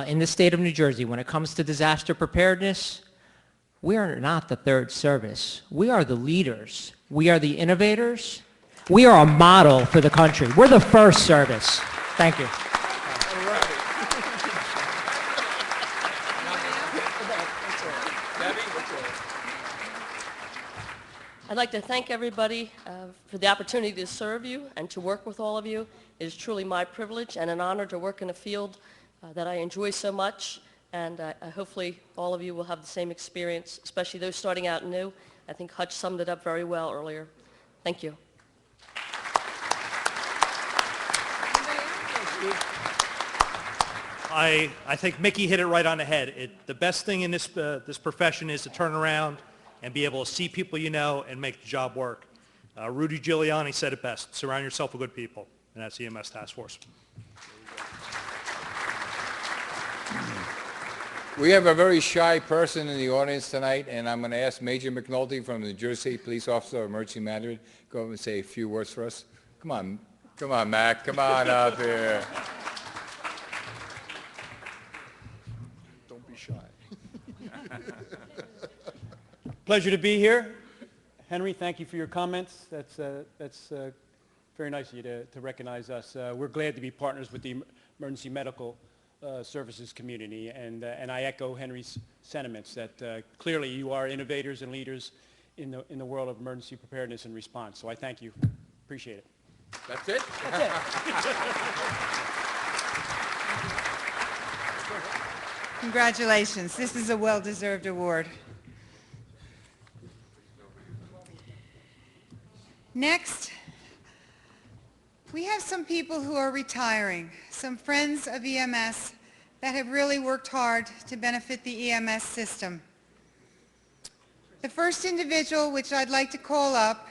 Speaker 9: in the state of New Jersey, when it comes to disaster preparedness, we are not the third service. We are the leaders. We are the innovators. We are a model for the country. We're the first service. Thank you.
Speaker 10: I'd like to thank everybody for the opportunity to serve you and to work with all of you. It is truly my privilege and an honor to work in a field that I enjoy so much, and hopefully all of you will have the same experience, especially those starting out new. I think Hutch summed it up very well earlier. Thank you.
Speaker 11: I think Mickey hit it right on the head. The best thing in this profession is to turn around and be able to see people you know and make the job work. Rudy Giuliani said it best: surround yourself with good people, and that's EMS Task Force.
Speaker 3: We have a very shy person in the audience tonight, and I'm going to ask Major McNulty from the New Jersey Police Officer of Emergency Management to go over and say a few words for us. Come on, Mac, come on up here.
Speaker 7: Don't be shy.
Speaker 13: Pleasure to be here. Henry, thank you for your comments. That's very nice of you to recognize us. We're glad to be partners with the emergency medical services community, and I echo Henry's sentiments that clearly you are innovators and leaders in the world of emergency preparedness and response. So I thank you. Appreciate it.
Speaker 3: That's it?
Speaker 13: That's it.
Speaker 2: Congratulations. This is a well-deserved award. Next, we have some people who are retiring, some friends of EMS that have really worked hard to benefit the EMS system. The first individual which I'd like to call up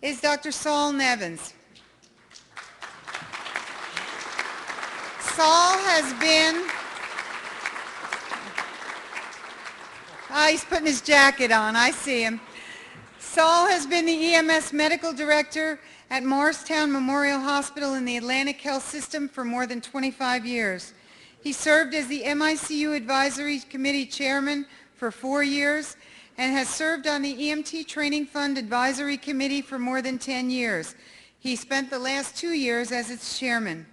Speaker 2: is Dr. Saul Nevins. Saul has been, he's putting his jacket on, I see him. Saul has been the EMS Medical Director at Morristown Memorial Hospital in the Atlantic Health System for more than 25 years. He served as the MICU Advisory Committee Chairman for 4 years and has served on the EMT Training Fund Advisory Committee for more than 10 years. He spent the last 2 years as its chairman.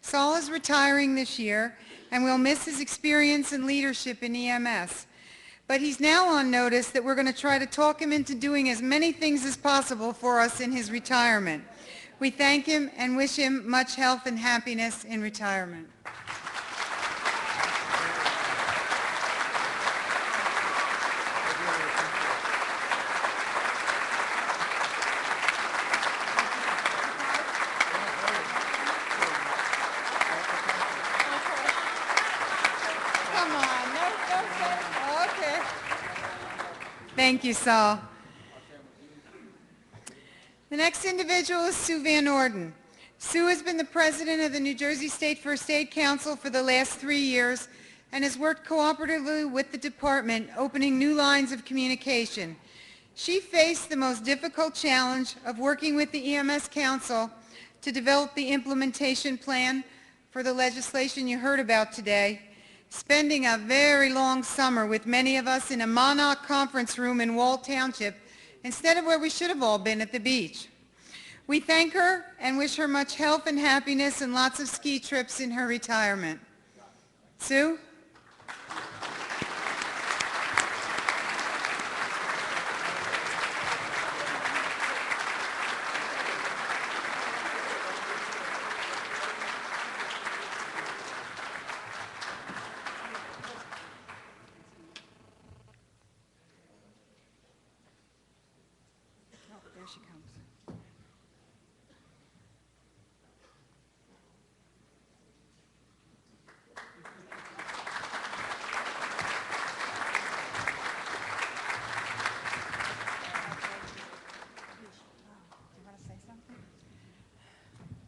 Speaker 2: Saul is retiring this year, and we'll miss his experience and leadership in EMS. But he's now on notice that we're going to try to talk him into doing as many things as possible for us in his retirement. We thank him and wish him much health and happiness in retirement. Thank you, Saul. The next individual is Sue Van Orden. Sue has been the president of the New Jersey State First Aid Council for the last 3 years and has worked cooperatively with the department, opening new lines of communication. She faced the most difficult challenge of working with the EMS Council to develop the implementation plan for the legislation you heard about today, spending a very long summer with many of us in a Monarch conference room in Wall Township instead of where we should have all been at the beach. We thank her and wish her much health and happiness and lots of ski trips in her retirement. Sue? There she comes.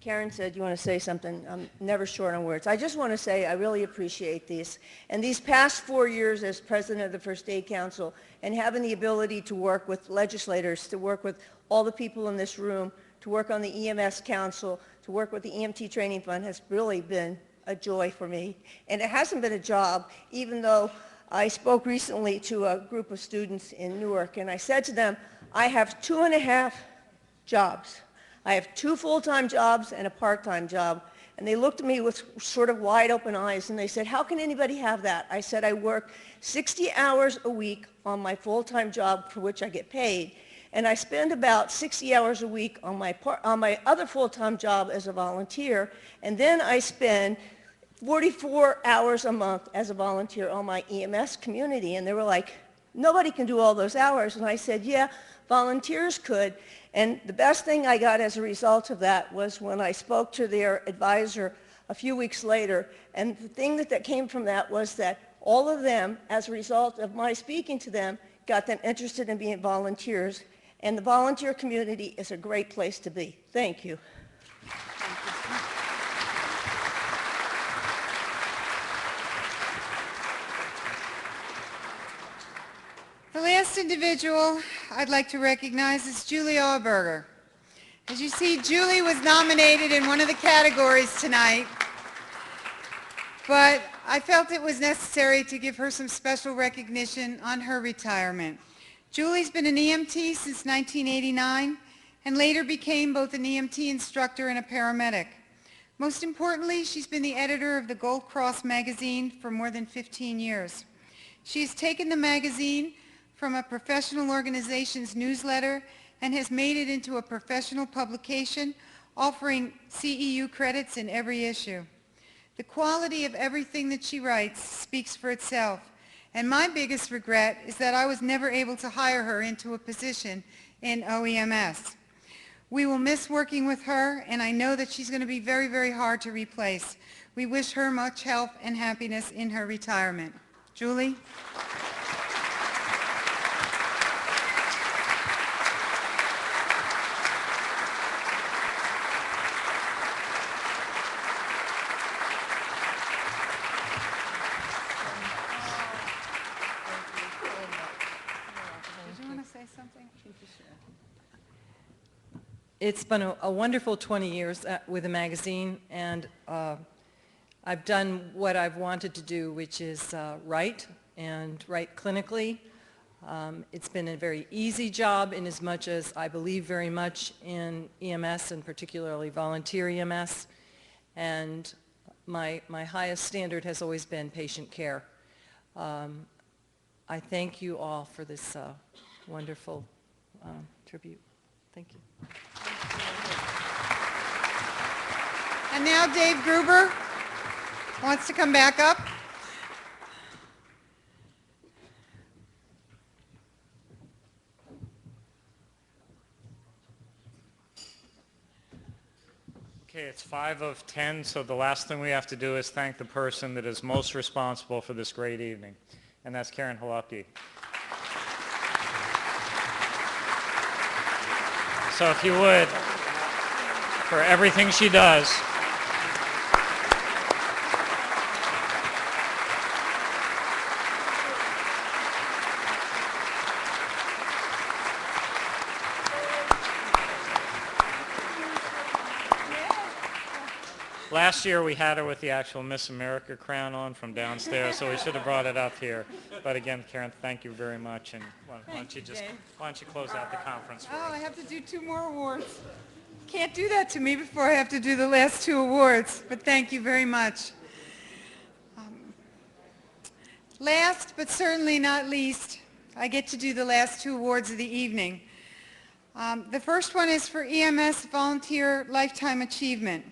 Speaker 19: Karen said you want to say something. I'm never short on words. I just want to say I really appreciate these. And these past 4 years as president of the First Aid Council and having the ability to work with legislators, to work with all the people in this room, to work on the EMS Council, to work with the EMT Training Fund has really been a joy for me. And it hasn't been a job, even though I spoke recently to a group of students in Newark, and I said to them, I have 2.5 jobs. I have 2 full-time jobs and a part-time job. And they looked at me with sort of wide open eyes and they said, how can anybody have that? I said, I work 60 hours a week on my full-time job for which I get paid. And I spend about 60 hours a week on my other full-time job as a volunteer. And then I spend 44 hours a month as a volunteer on my EMS community. And they were like, nobody can do all those hours. And I said, yeah, volunteers could. And the best thing I got as a result of that was when I spoke to their advisor a few weeks later. And the thing that came from that was that all of them, as a result of my speaking to them, got them interested in being volunteers. And the volunteer community is a great place to be. Thank you.
Speaker 2: The last individual I'd like to recognize is Julie Auerberger. As you see, Julie was nominated in one of the categories tonight, but I felt it was necessary to give her some special recognition on her retirement. Julie's been an EMT since 1989 and later became both an EMT instructor and a paramedic. Most importantly, she's been the editor of the Gold Cross magazine for more than 15 years. She's taken the magazine from a professional organization's newsletter and has made it into a professional publication offering CEU credits in every issue. The quality of everything that she writes speaks for itself, and my biggest regret is that I was never able to hire her into a position in OEMS. We will miss working with her, and I know that she's going to be very, very hard to replace. We wish her much health and happiness in her retirement. Julie?
Speaker 12: It's been a wonderful 20 years with the magazine, and I've done what I've wanted to do, which is write and write clinically. It's been a very easy job in as much as I believe very much in EMS and particularly volunteer EMS, and my highest standard has always been patient care. I thank you all for this wonderful tribute. Thank you.
Speaker 2: And now Dave Gruber wants to come back up.
Speaker 15: Okay, it's 5 of 10, so the last thing we have to do is thank the person that is most responsible for this great evening, and that's Karen Halupke. So if you would, for everything she does, Last year we had her with the actual Miss America crown on from downstairs, so we should have brought it up here. But again, Karen, thank you very much, and why don't you close out the conference for
Speaker 2: Oh,
Speaker 15: us?
Speaker 2: I have to do 2 more awards. Can't do that to me before I have to do the last 2 awards, but thank you very much. Last, but certainly not least, I get to do the last 2 awards of the evening. The first one is for EMS Volunteer Lifetime Achievement.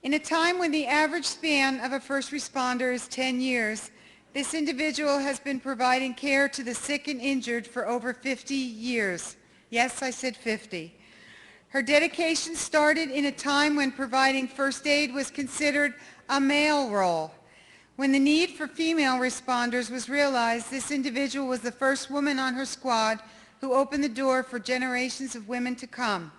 Speaker 2: In a time when the average span of a first responder is 10 years, this individual has been providing care to the sick and injured for over 50 years. Yes, I said 50. Her dedication started in a time when providing first aid was considered a male role. When the need for female responders was realized, this individual was the first woman on her squad who opened the door for generations of women to come.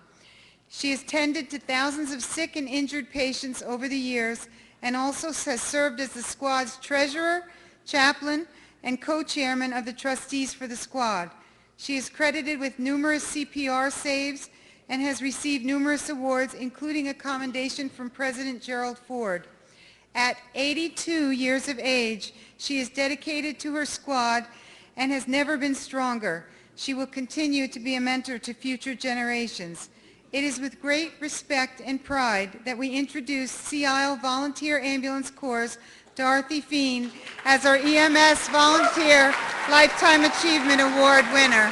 Speaker 2: She has tended to thousands of sick and injured patients over the years and also has served as the squad's treasurer, chaplain, and co-chairman of the trustees for the squad. She is credited with numerous CPR saves and has received numerous awards, including a commendation from President Gerald Ford. At 82 years of age, she is dedicated to her squad and has never been stronger. She will continue to be a mentor to future generations. It is with great respect and pride that we introduce Sea Isle Volunteer Ambulance Corps' Dorothy Feen as our EMS Volunteer Lifetime Achievement Award winner.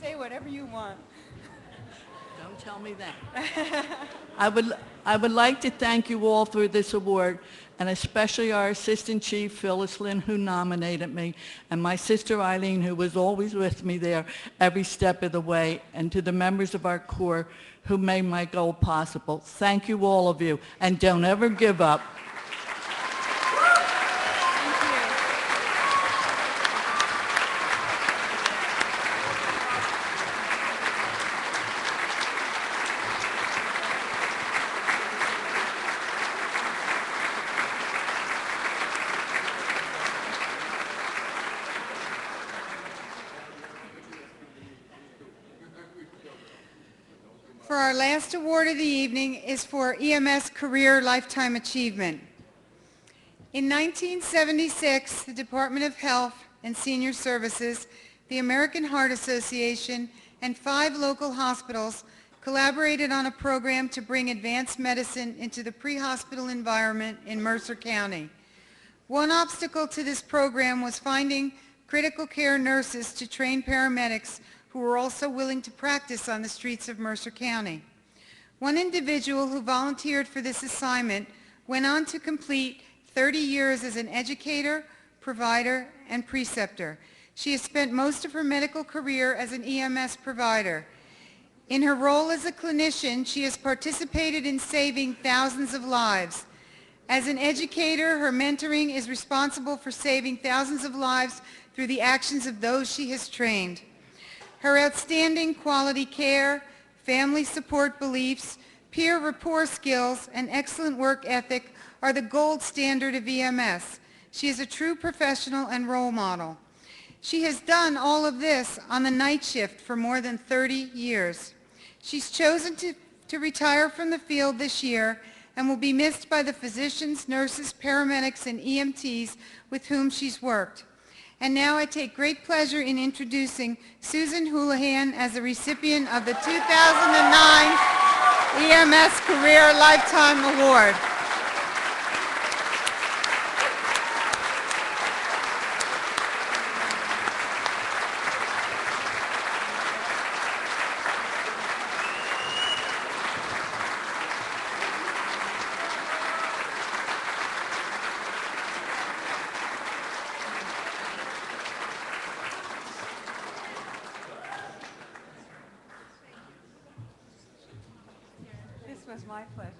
Speaker 2: Say whatever you want.
Speaker 14: Don't tell me that. I would like to thank you all for this award, and especially our Assistant Chief, Phyllis Lynn, who nominated me, and my sister Eileen, who was always with me there every step of the way, and to the members of our Corps who made my goal possible. Thank you, all of you, and don't ever give up.
Speaker 2: For our last award of the evening is for EMS Career Lifetime Achievement. In 1976, the Department of Health and Senior Services, the American Heart Association, and 5 local hospitals collaborated on a program to bring advanced medicine into the pre-hospital environment in Mercer County. One obstacle to this program was finding critical care nurses to train paramedics who were also willing to practice on the streets of Mercer County. One individual who volunteered for this assignment went on to complete 30 years as an educator, provider, and preceptor. She has spent most of her medical career as an EMS provider. In her role as a clinician, she has participated in saving thousands of lives. As an educator, her mentoring is responsible for saving thousands of lives through the actions of those she has trained. Her outstanding quality care, family support beliefs, peer rapport skills, and excellent work ethic are the gold standard of EMS. She is a true professional and role model. She has done all of this on the night shift for more than 30 years. She's chosen to retire from the field this year and will be missed by the physicians, nurses, paramedics, and EMTs with whom she's worked. And now I take great pleasure in introducing Susan Houlihan as the recipient of the 2009 EMS Career Lifetime Award. This way.
Speaker 21: was my pleasure.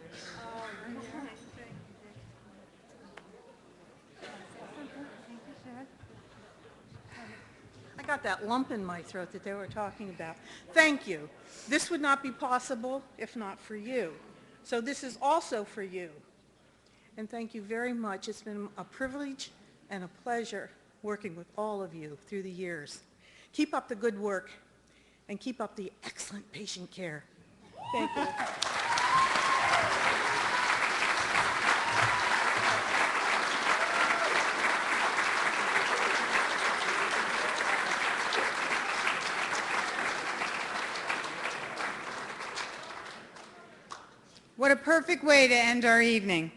Speaker 16: I got that lump in my throat that they were talking about. Thank you. This would not be possible if not for you. So this is also for you. And thank you very much. It's been a privilege and a pleasure working with all of you through the years. Keep up the good work and keep up the excellent patient care. Thank you.
Speaker 2: What a perfect way to end our evening.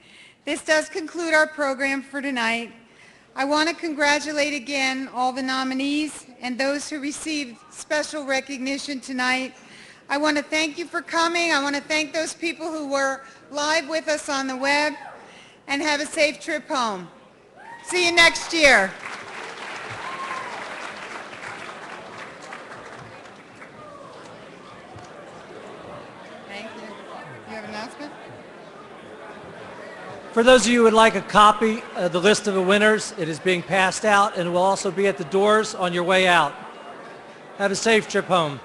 Speaker 2: This does conclude our program for tonight. I want to congratulate again all the nominees and those who received special recognition tonight. I want to thank you for coming. I want to thank those people who were live with us on the web, and have a safe trip home. See you next year. Thank you. You have an announcement?
Speaker 13: For those of you who would like a copy of the list of the winners, it is being passed out and will also be at the doors on your way out. Have a safe trip home.